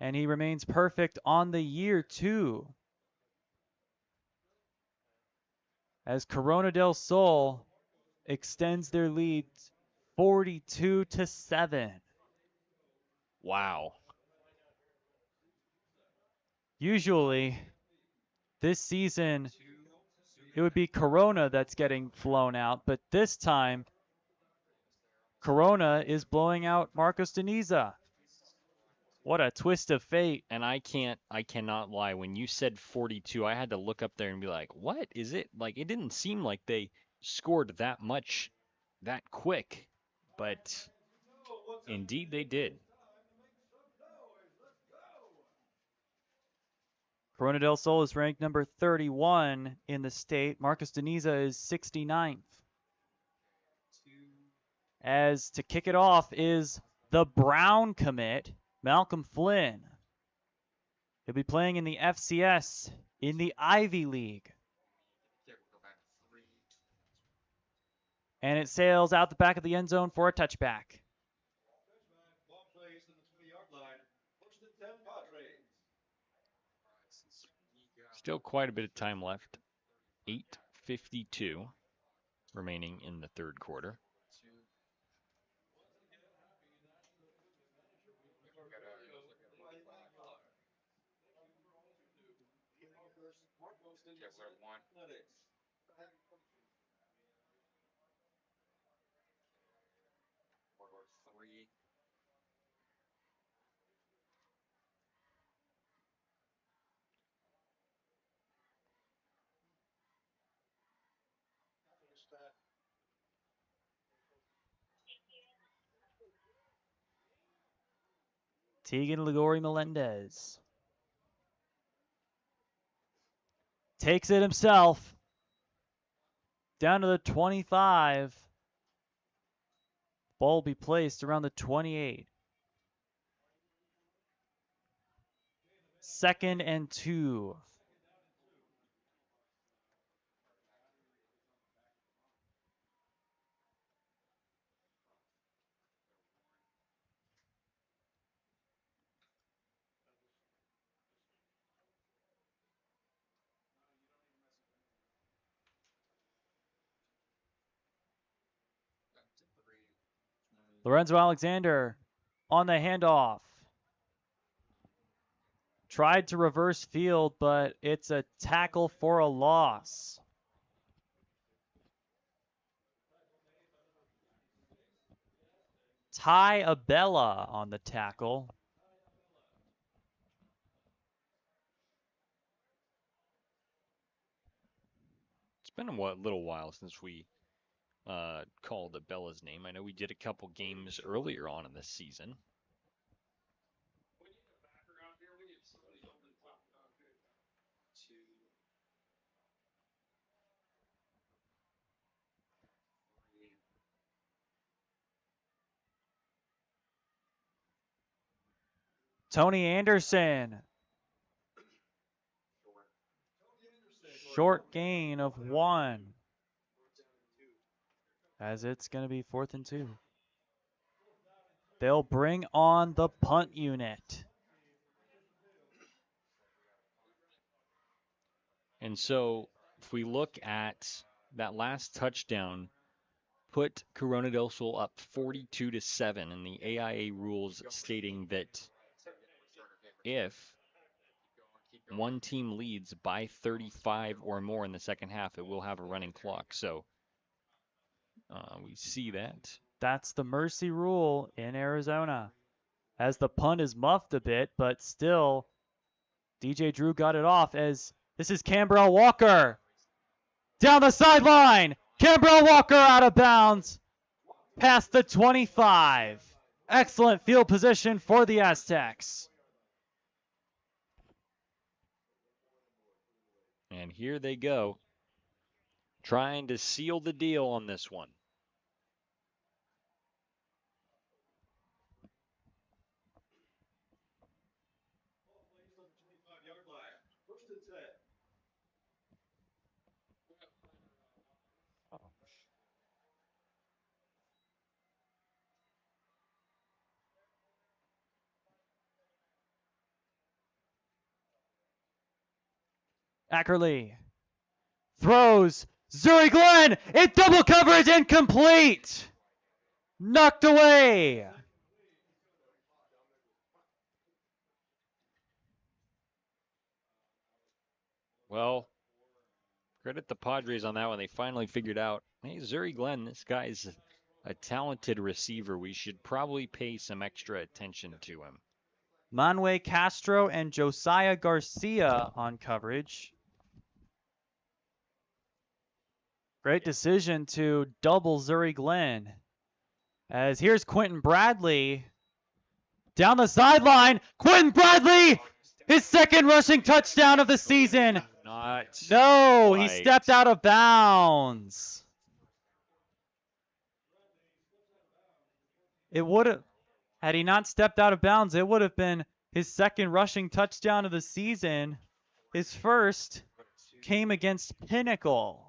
And he remains perfect on the year, too. As Corona del Sol extends their lead 42-7. Wow. Usually, this season, it would be Corona that's getting flown out, but this time, Corona is blowing out Marcos Deniza. What a twist of fate. And I cannot lie. When you said 42, I had to look up there and be like, what is it? Like, it didn't seem like they scored that much that quick. But indeed they did. Corona del Sol is ranked number 31 in the state. Marcos Deniza is 69th. As to kick it off is the Brown commit, Malcolm Flynn. He'll be playing in the FCS in the Ivy League. And it sails out the back of the end zone for a touchback. Still quite a bit of time left. 8:52 remaining in the third quarter. Tegan Ligori Melendez takes it himself down to the 25. Ball will be placed around the 28. 2nd and 2. Lorenzo Alexander on the handoff. Tried to reverse field, but it's a tackle for a loss. Ty Abella on the tackle. It's been a little while since we called Abella's name. I know we did a couple games earlier on in this season. Tony Anderson. Short gain of 1. As it's going to be 4th and 2. They'll bring on the punt unit. And so if we look at that last touchdown put Corona del Sol up 42-7, and the AIA rules stating that if one team leads by 35 or more in the second half, it will have a running clock. So we see that. That's the mercy rule in Arizona. As the punt is muffed a bit, but still, DJ Drew got it off as this is Cambrell Walker. Down the sideline. Cambrell Walker out of bounds. Past the 25. Excellent field position for the Aztecs. And here they go, trying to seal the deal on this one. Ackerley throws. Zuri Glenn in double coverage, incomplete. Knocked away. Well, credit the Padres on that one. They finally figured out, hey, Zuri Glenn, this guy's a talented receiver. We should probably pay some extra attention to him. Manuel Castro and Josiah Garcia on coverage. Great decision to double Zuri Glenn. As here's Quentin Bradley. Down the sideline. Quentin Bradley! His second rushing touchdown of the season. No, he stepped out of bounds. It would have, had he not stepped out of bounds, it would have been his second rushing touchdown of the season. His first came against Pinnacle.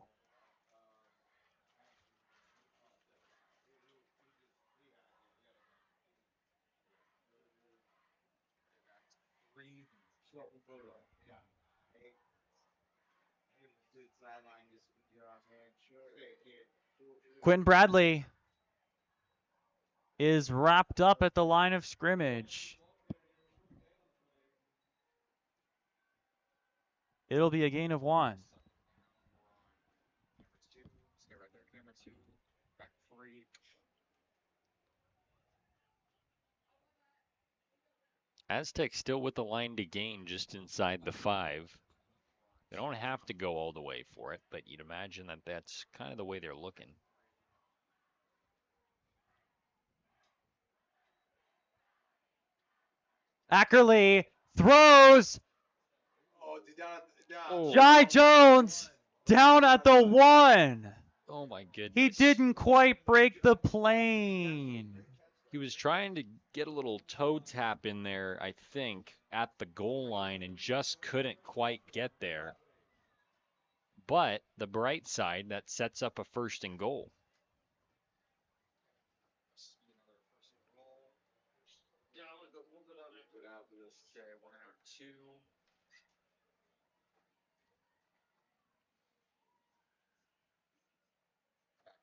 Quentin Bradley is wrapped up at the line of scrimmage. It'll be a gain of 1. Aztecs still with the line to gain just inside the 5. They don't have to go all the way for it, but you'd imagine that that's kind of the way they're looking. Ackerley throws. Jai Jones down at the 1. Oh my goodness. He didn't quite break the plane. He was trying to get a little toe tap in there, I think, at the goal line and just couldn't quite get there. But the bright side, that sets up a 1st and goal.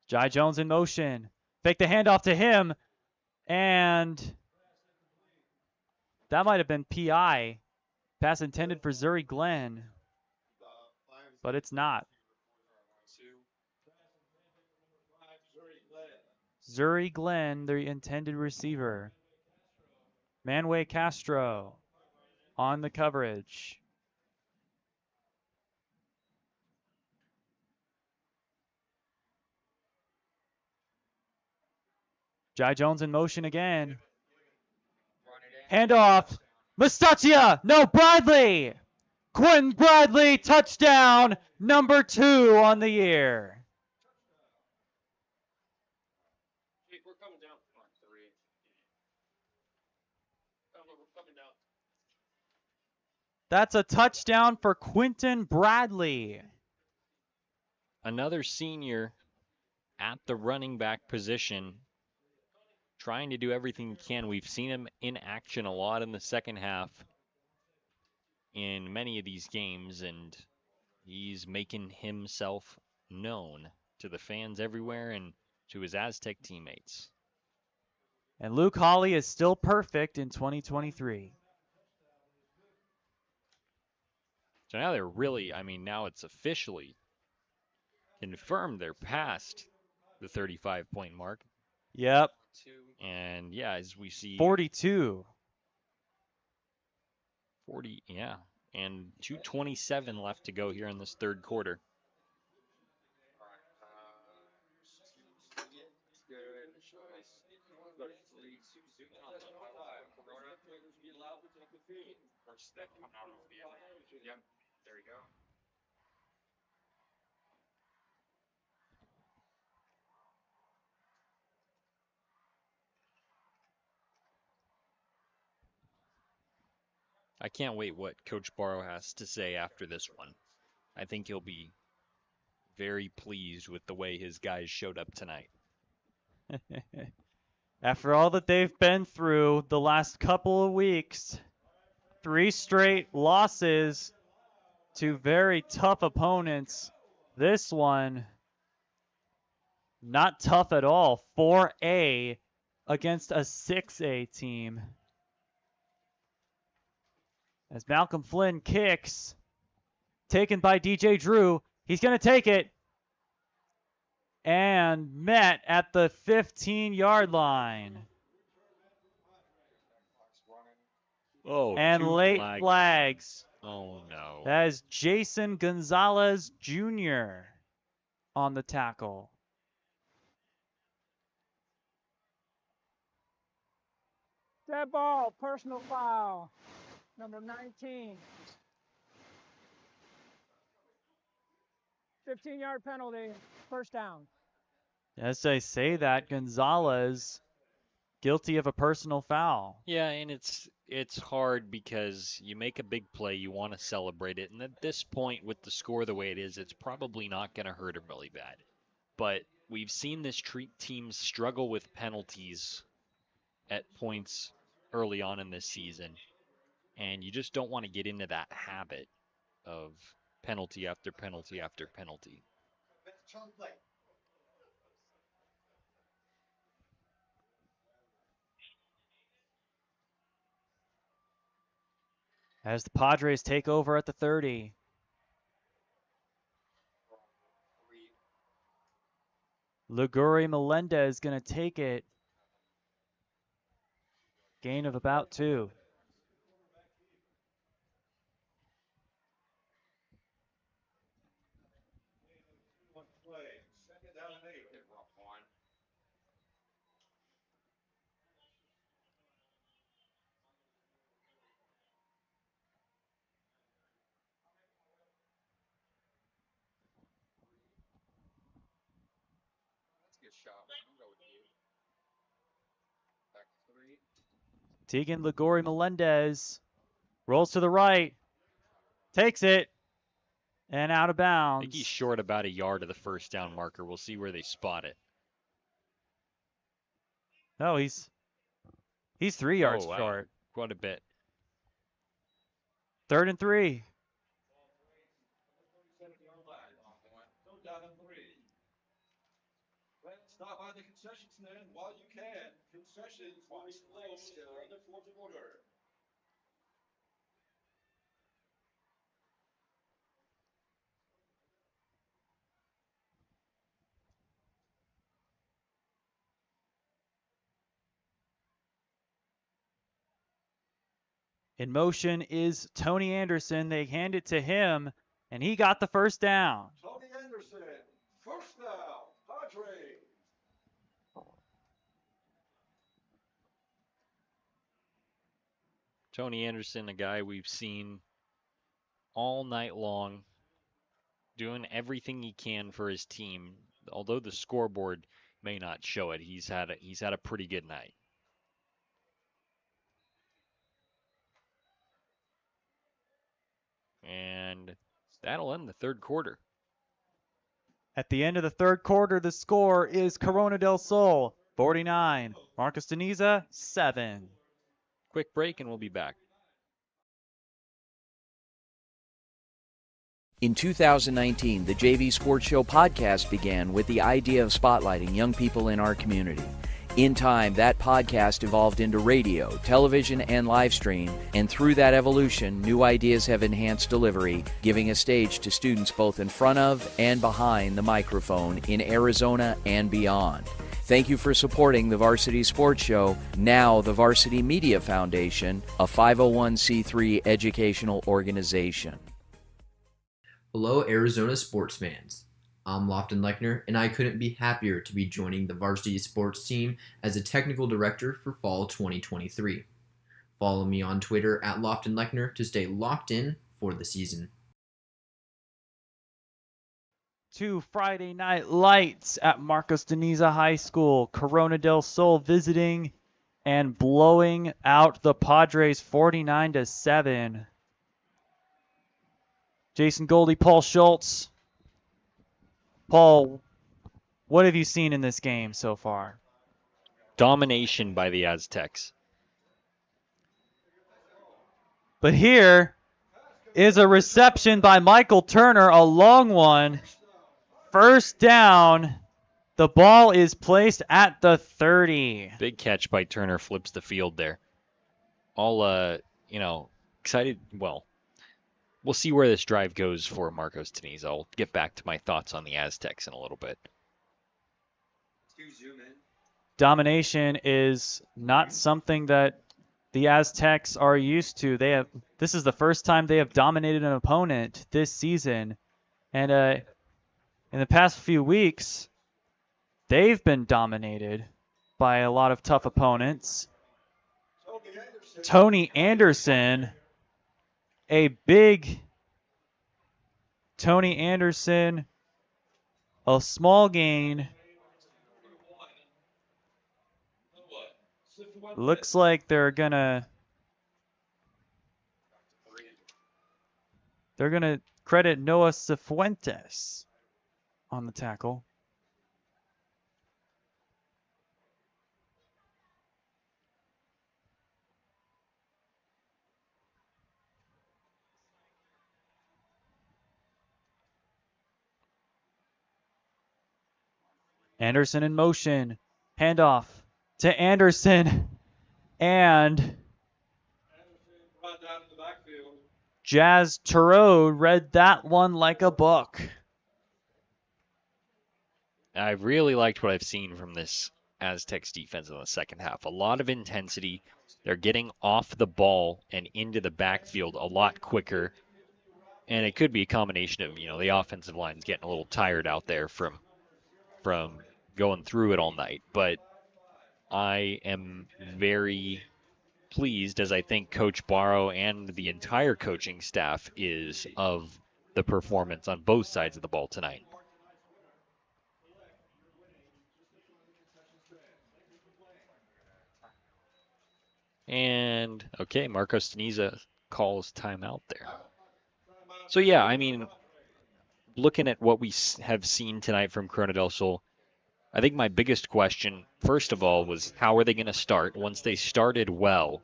Jai Jones in motion. Fake the handoff to him. And that might have been PI. Pass intended for Zuri Glenn. But it's not. Zuri Glenn, the intended receiver. Manuel Castro on the coverage. Jai Jones in motion again. Handoff. Mustachia. No, Bradley. Quentin Bradley, touchdown. Number 2 on the year. That's a touchdown for Quentin Bradley. Another senior at the running back position, trying to do everything he can. We've seen him in action a lot in the second half in many of these games, and he's making himself known to the fans everywhere and to his Aztec teammates. And Luke Hawley is still perfect in 2023. So now they're really, now it's officially confirmed they're past the 35-point mark. Yep. And yeah, as we see 42. 40, yeah. And 2:27 left to go here in this third quarter. Yep, there you go. I can't wait what Coach Barrow has to say after this one. I think he'll be very pleased with the way his guys showed up tonight. After all that they've been through the last couple of weeks, 3 straight losses to very tough opponents. This one, not tough at all. 4A against a 6A team. As Malcolm Flynn kicks, taken by DJ Drew. He's going to take it. And met at the 15-yard line. Oh, and late flags. Oh, no. That is Jason Gonzalez Jr. on the tackle. Dead ball, personal foul, number 19. 15-yard penalty, first down. As I say that, Gonzalez guilty of a personal foul. Yeah, and it's hard because you make a big play, you want to celebrate it, and at this point with the score the way it is, it's probably not going to hurt him really bad. But we've seen this team struggle with penalties at points early on in this season, and you just don't want to get into that habit of penalty after penalty after penalty. As the Padres take over at the 30. Liguri Melendez is going to take it. Gain of about 2. Second down and 8. That's a good shot. I'll go with you. Back to 3. Tegan Liguri Melendez rolls to the right. Takes it. And out of bounds. I think he's short about a yard of the first down marker. We'll see where they spot it. No, he's 3 yards wow. short. Quite a bit. 3rd and 3. Down and 3. Stop by the concession stand while you can. Concessions will be closed during the fourth quarter. In motion is Tony Anderson. They hand it to him, and he got the first down. Tony Anderson, first down, Padres. Tony Anderson, a guy we've seen all night long, doing everything he can for his team. Although the scoreboard may not show it, he's had a pretty good night. And that'll end the third quarter. At the end of the third quarter, the score is Corona del Sol 49, Marcus de Niza 7. Quick break and we'll be back. In 2019, the JV Sports Show podcast began with the idea of spotlighting young people in our community. In time, that podcast evolved into radio, television, and live stream, and through that evolution, new ideas have enhanced delivery, giving a stage to students both in front of and behind the microphone in Arizona and beyond. Thank you for supporting the Varsity Sports Show, now the Varsity Media Foundation, a 501c3 educational organization. Hello, Arizona sports fans. I'm Lofton Lechner, and I couldn't be happier to be joining the varsity sports team as a technical director for fall 2023. Follow me on Twitter at Lofton Lechner to stay locked in for the season. Two Friday night lights at Marcos de Niza High School. Corona del Sol visiting and blowing out the Padres 49-7. Jason Goldie, Paul Schultz. Paul, what have you seen in this game so far? Domination by the Aztecs. But here is a reception by Michael Turner, a long one. First down. The ball is placed at the 30. Big catch by Turner, flips the field there. All, excited. Well, we'll see where this drive goes for Marcos de Niza. I'll get back to my thoughts on the Aztecs in a little bit. Domination is not something that the Aztecs are used to. This is the first time they have dominated an opponent this season. And in the past few weeks, they've been dominated by a lot of tough opponents. Tony Anderson, a big Tony Anderson, a small gain. Looks like they're gonna credit Noah Cifuentes on the tackle. Anderson in motion. Handoff to Anderson. And Jazz Tureau read that one like a book. I really liked what I've seen from this Aztecs defense in the second half. A lot of intensity. They're getting off the ball and into the backfield a lot quicker. And it could be a combination of, the offensive line's getting a little tired out there from going through it all night. But I am very pleased, as I think Coach Barrow and the entire coaching staff is, of the performance on both sides of the ball tonight. And, okay, Marcos de Niza calls timeout there. So, yeah, looking at what we have seen tonight from Corona del Sol, I think my biggest question, first of all, was how are they going to start? Once they started well,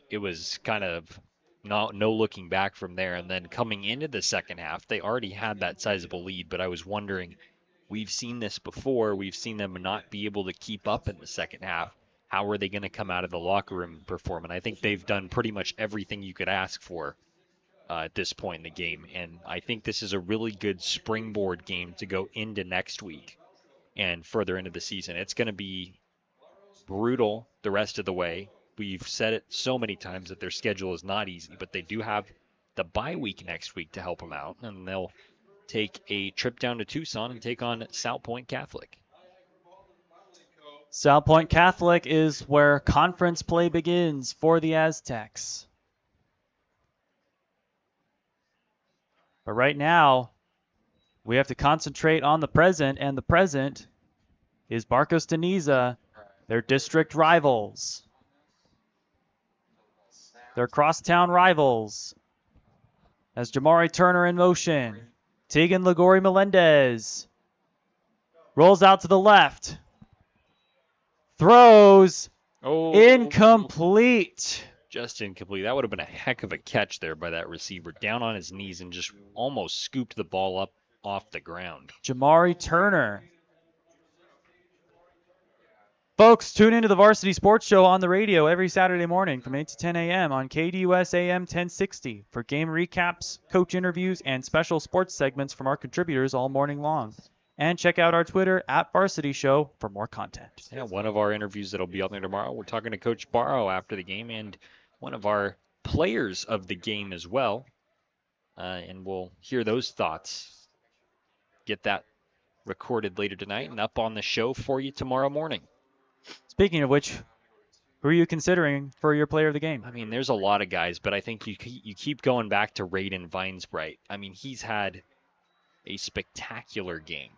it was kind of no looking back from there. And then coming into the second half, they already had that sizable lead. But I was wondering, we've seen this before. We've seen them not be able to keep up in the second half. How are they going to come out of the locker room and perform? And I think they've done pretty much everything you could ask for at this point in the game. And I think this is a really good springboard game to go into next week and further into the season. It's going to be brutal the rest of the way. We've said it so many times that their schedule is not easy, but they do have the bye week next week to help them out, and they'll take a trip down to Tucson and take on South Point Catholic. South Point Catholic is where conference play begins for the Aztecs. But right now, we have to concentrate on the present, and the present is Marcos de Niza, their district rivals. Their crosstown rivals. As Jamari Turner in motion. Tegan Ligori Melendez rolls out to the left. Throws incomplete. Just incomplete. That would have been a heck of a catch there by that receiver. Down on his knees and just almost scooped the ball up off the ground. Jamari Turner. Folks, tune into the Varsity Sports Show on the radio every Saturday morning from 8 to 10 a.m. on KDUS AM 1060 for game recaps, coach interviews, and special sports segments from our contributors all morning long. And check out our Twitter at Varsity Show for more content. Yeah, one of our interviews that'll be out there tomorrow, we're talking to Coach Barrow after the game and one of our players of the game as well. And we'll hear those thoughts. Get that recorded later tonight and up on the show for you tomorrow morning. Speaking of which, who are you considering for your player of the game? I mean, there's a lot of guys, but I think you keep going back to Raiden Vinesbright. I mean, he's had a spectacular game.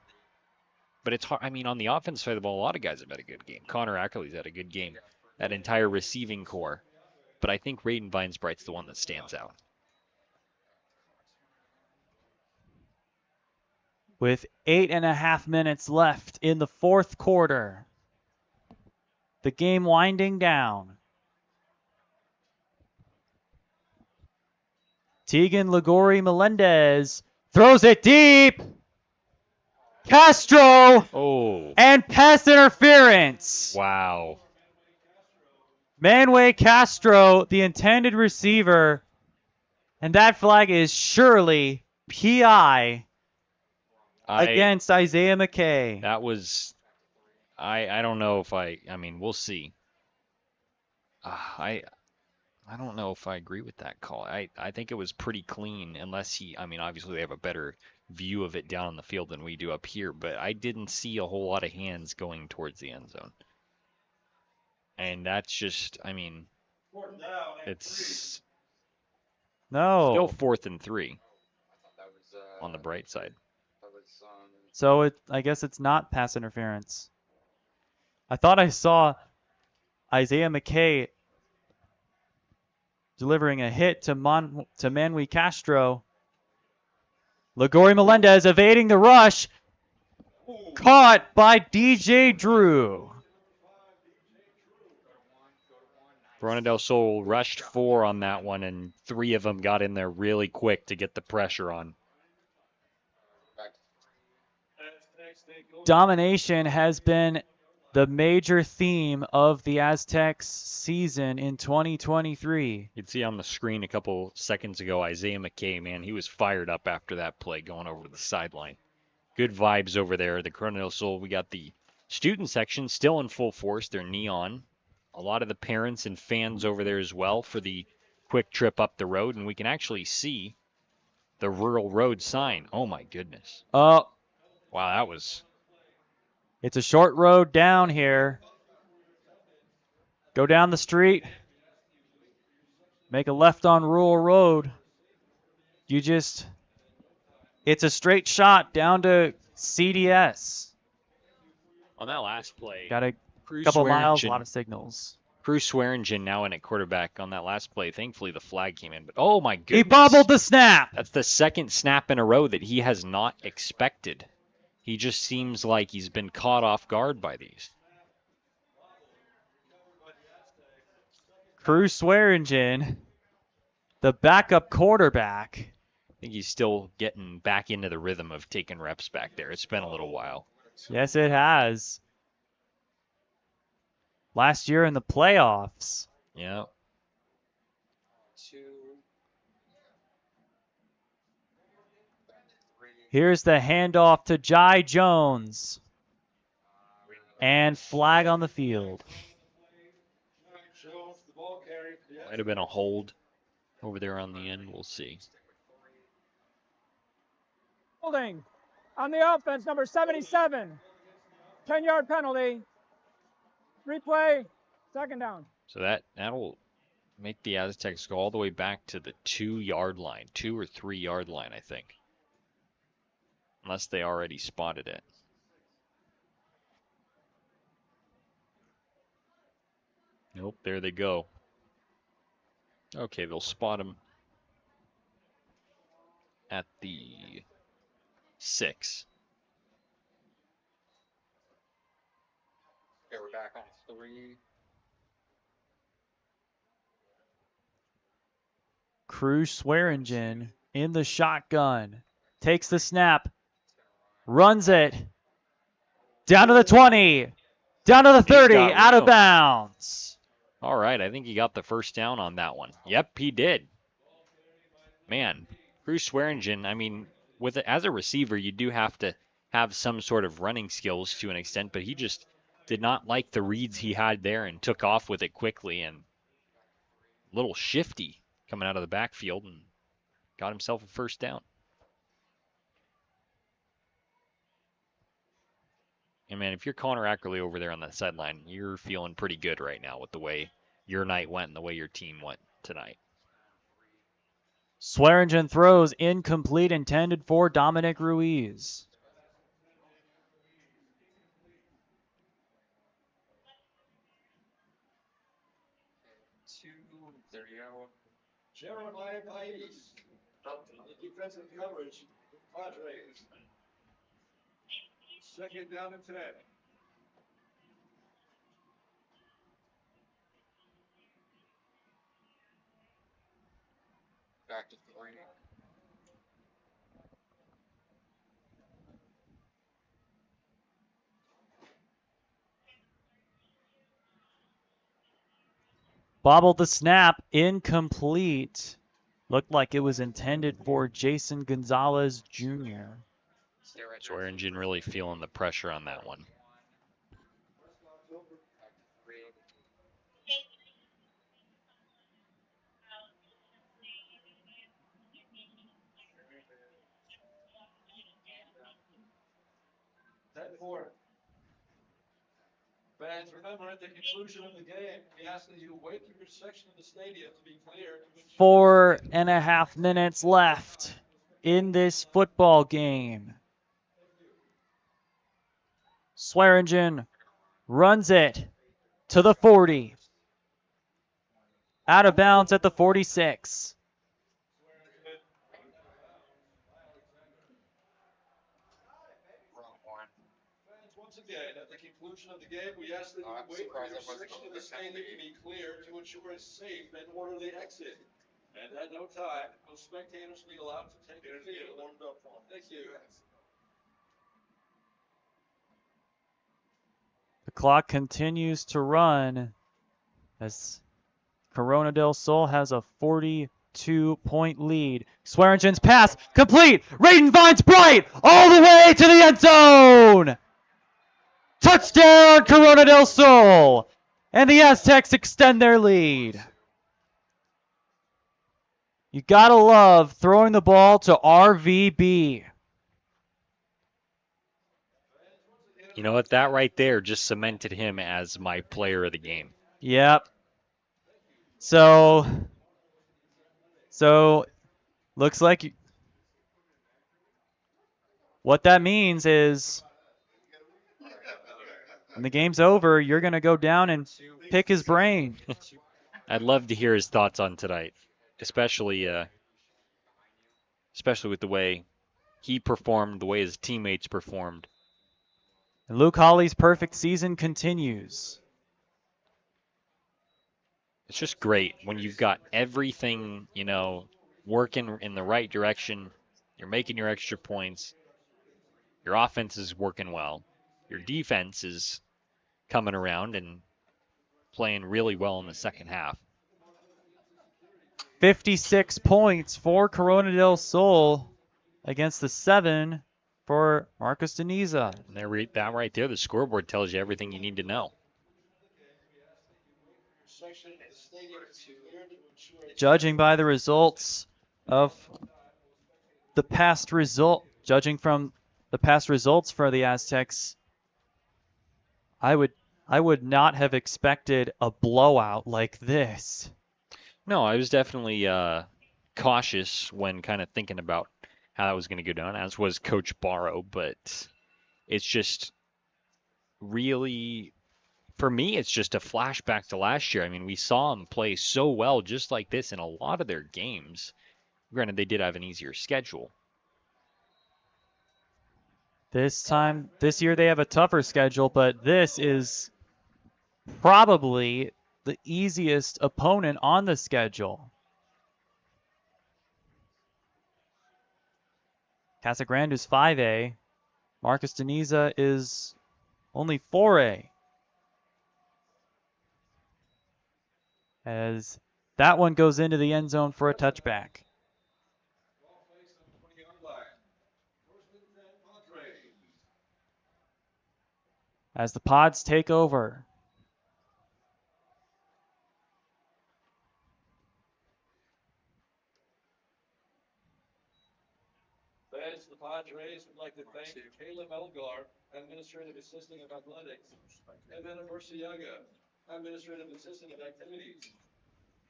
But it's hard. I mean, on the offense side of the ball, a lot of guys have had a good game. Connor Ackley's had a good game. That entire receiving core. But I think Raiden Vinesbright's the one that stands out. With 8.5 minutes left in the fourth quarter. The game winding down. Tegan Ligori Melendez throws it deep. Castro. Oh. And pass interference. Wow. Manuel Castro, the intended receiver. And that flag is surely PI against Isaiah McKay. That was, I don't know if I mean, we'll see. I don't know if I agree with that call. I think it was pretty clean unless I mean, obviously they have a better view of it down on the field than we do up here, but I didn't see a whole lot of hands going towards the end zone. And that's just, I mean, it's still 4th and 3 on the bright side. So I guess it's not pass interference. I thought I saw Isaiah McKay delivering a hit to Manuel Castro. Ligori Melendez evading the rush. Caught by DJ Drew. Verona del Sol rushed 4 on that one, and 3 of them got in there really quick to get the pressure on. Domination has been the major theme of the Aztecs season in 2023. You'd see on the screen a couple seconds ago, Isaiah McKay, man, he was fired up after that play going over to the sideline. Good vibes over there. The Corona del Sol, we got the student section still in full force. They're neon. A lot of the parents and fans over there as well for the quick trip up the road, and we can actually see the rural road sign. Oh, my goodness. Oh. Wow, that was... It's a short road down here. Go down the street. Make a left on Rural Road. It's a straight shot down to CDS. On that last play. Got a couple miles, a lot of signals. Cruz Swearingen now in at quarterback on that last play. Thankfully, the flag came in. But, oh, my goodness. He bobbled the snap. That's the second snap in a row that he has not expected. He just seems like he's been caught off guard by these. Cruz Swearingen, the backup quarterback. I think he's still getting back into the rhythm of taking reps back there. It's been a little while. Yes, it has. Last year in the playoffs. Yeah. Here's the handoff to Jai Jones. And flag on the field. Might have been a hold over there on the end. We'll see. Holding on the offense, number 77. 10-yard penalty. Replay, second down. So that'll make the Aztecs go all the way back to the 2-yard line, 2 or 3 yard line, I think. Unless they already spotted it. Nope, there they go. Okay, they'll spot him at the 6. Okay, we're back on 3. Cruz Swearingen in the shotgun. Takes the snap. Runs it. Down to the 20. Down to the 30. Out of bounds. All right, I think he got the first down on that one. Yep, he did. Man, Cruz Swearingen, I mean, as a receiver, you do have to have some sort of running skills to an extent, but he just did not like the reads he had there and took off with it quickly and a little shifty coming out of the backfield and got himself a first down. And man, if you're Connor Ackerley over there on that sideline, you're feeling pretty good right now with the way your night went and the way your team went tonight. Swearingen throws incomplete, intended for Dominic Ruiz. There you go. Jeremiah Pais on the defensive coverage. Padres. Second down and 10. Back to 3. Bobbled the snap, incomplete. Looked like it was intended for Jason Gonzalez Jr. Swearingen really feeling the pressure on that one. That for fans, remember at the conclusion of the game, we ask that you wait for your section of the stadium to be clear. 4.5 minutes left in this football game. Swearingen runs it to the 40. Out of bounds at the 46. Once again, at the conclusion of the game, we ask that you wait for your section of the stadium to be clear to ensure a safe and orderly exit. And at no time will spectators be allowed to take the field. Thank you. The clock continues to run as Corona del Sol has a 42-point lead. Swearingen's pass complete. Radon finds Bright all the way to the end zone. Touchdown, Corona del Sol. And the Aztecs extend their lead. You gotta love throwing the ball to RVB. You know what? That right there just cemented him as my player of the game. Yep. So looks like what that means is when the game's over, you're going to go down and pick his brain. I'd love to hear his thoughts on tonight, especially with the way he performed, the way his teammates performed. And Luke Hawley's perfect season continues. It's just great when you've got everything, working in the right direction. You're making your extra points. Your offense is working well. Your defense is coming around and playing really well in the second half. 56 points for Corona del Sol against the 7 for Marcos de Niza. And that right there, the scoreboard tells you everything you need to know. Judging by the results of the past result, judging from the past results for the Aztecs, I would not have expected a blowout like this. No, I was definitely cautious when kind of thinking about how that was going to go down, as was Coach Barrow, but it's just really, for me, it's just a flashback to last year. I mean, we saw them play so well just like this in a lot of their games. Granted, they did have an easier schedule. This year they have a tougher schedule, but this is probably the easiest opponent on the schedule. Casagrande's 5A. Marcus Deniza is only 4A. As that one goes into the end zone for a touchback. As the Pods take over. Fans, the Padres would like to thank Caleb Elgar, Administrative Assistant of Athletics, Evan Murciaga, Administrative Assistant of Activities,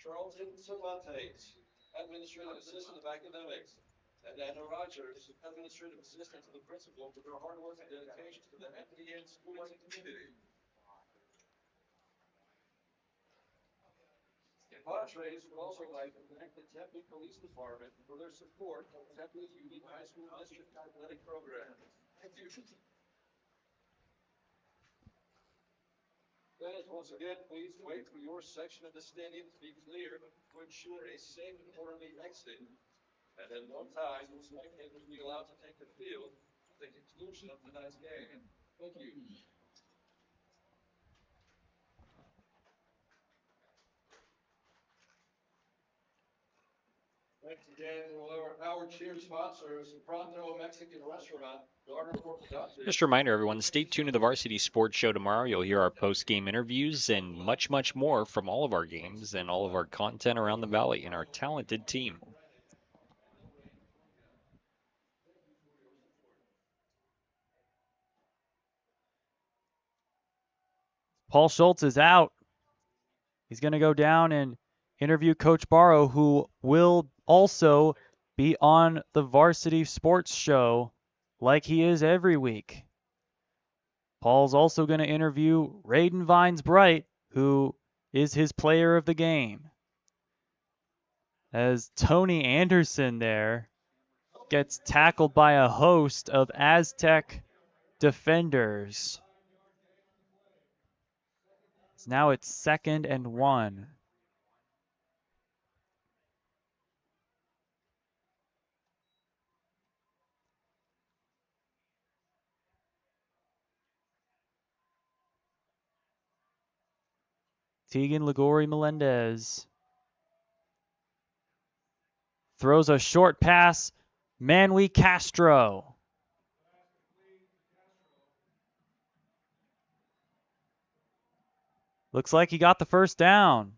Charlton Cervantes, Administrative Assistant of Academics, and Anna Rogers, Administrative Assistant to the Principal, for their hard work and dedication to the MDN schools and community. Padres would also like to thank the Tempe Police Department for their support of Tempe's unique high school district athletic program. Thank you. Fans, once again, please wait for your section of the stadium to be clear to ensure a safe and orderly exit. And at no time will spectators be allowed to take the field at the conclusion of tonight's game. Thank you. Thanks again to our cheer sponsors, Pronto Mexican Restaurant, Garner for Production. Just a reminder, everyone, stay tuned to the Varsity Sports Show tomorrow. You'll hear our post-game interviews and much, much more from all of our games and all of our content around the Valley and our talented team. Paul Schultz is out. He's going to go down and interview Coach Barrow, who will also be on the Varsity Sports Show like he is every week. Paul's also going to interview Raiden Vines-Bright, who is his player of the game. As Tony Anderson there gets tackled by a host of Aztec defenders. Now it's 2nd and 1. Tegan Ligori Melendez throws a short pass. Manwy Castro. Looks like he got the first down.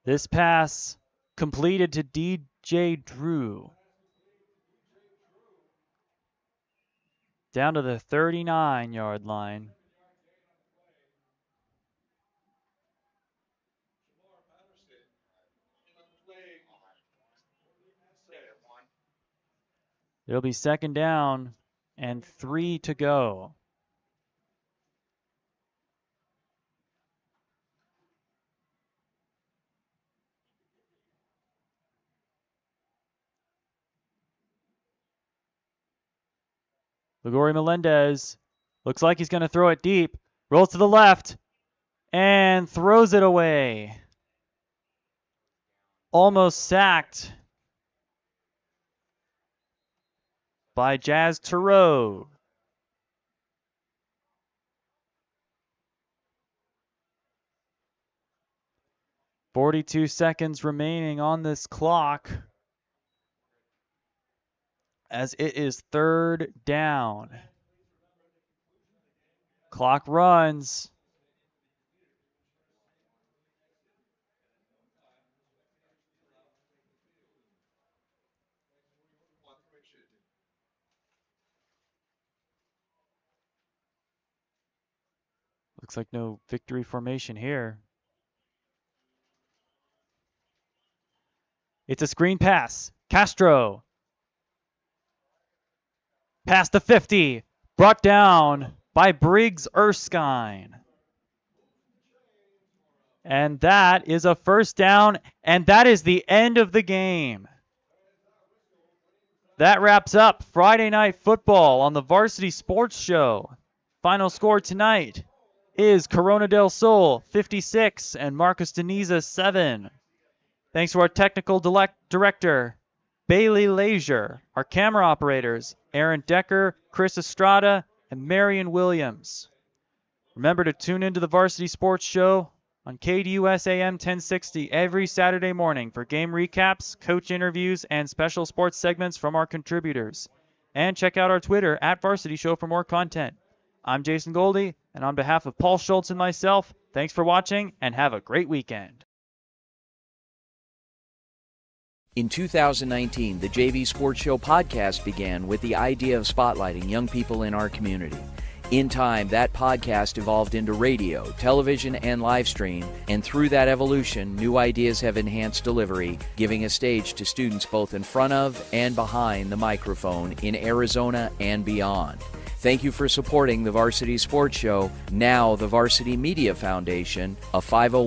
This pass completed to DJ Drew. Down to the 39-yard line. It'll be 2nd down and 3 to go. Ligori Melendez looks like he's going to throw it deep. Rolls to the left and throws it away. Almost sacked by Jazz Tureau. .42 seconds remaining on this clock as it is 3rd down. Clock runs. Looks like no victory formation here. It's a screen pass. Castro. Past the 50. Brought down by Briggs Erskine. And that is a first down, and that is the end of the game. That wraps up Friday Night Football on the Varsity Sports Show. Final score tonight is Corona del Sol 56 and Marcos de Niza 7. Thanks to our technical director, Bailey Leisure, our camera operators, Aaron Decker, Chris Estrada, and Marion Williams. Remember to tune into the Varsity Sports Show on KDUS AM 1060 every Saturday morning for game recaps, coach interviews, and special sports segments from our contributors. And check out our Twitter at Varsity Show for more content. I'm Jason Goldie, and on behalf of Paul Schultz and myself, thanks for watching and have a great weekend. In 2019, the JV Sports Show podcast began with the idea of spotlighting young people in our community. In time, that podcast evolved into radio, television, and live stream, and through that evolution, new ideas have enhanced delivery, giving a stage to students both in front of and behind the microphone in Arizona and beyond. Thank you for supporting the Varsity Sports Show, now the Varsity Media Foundation, a 501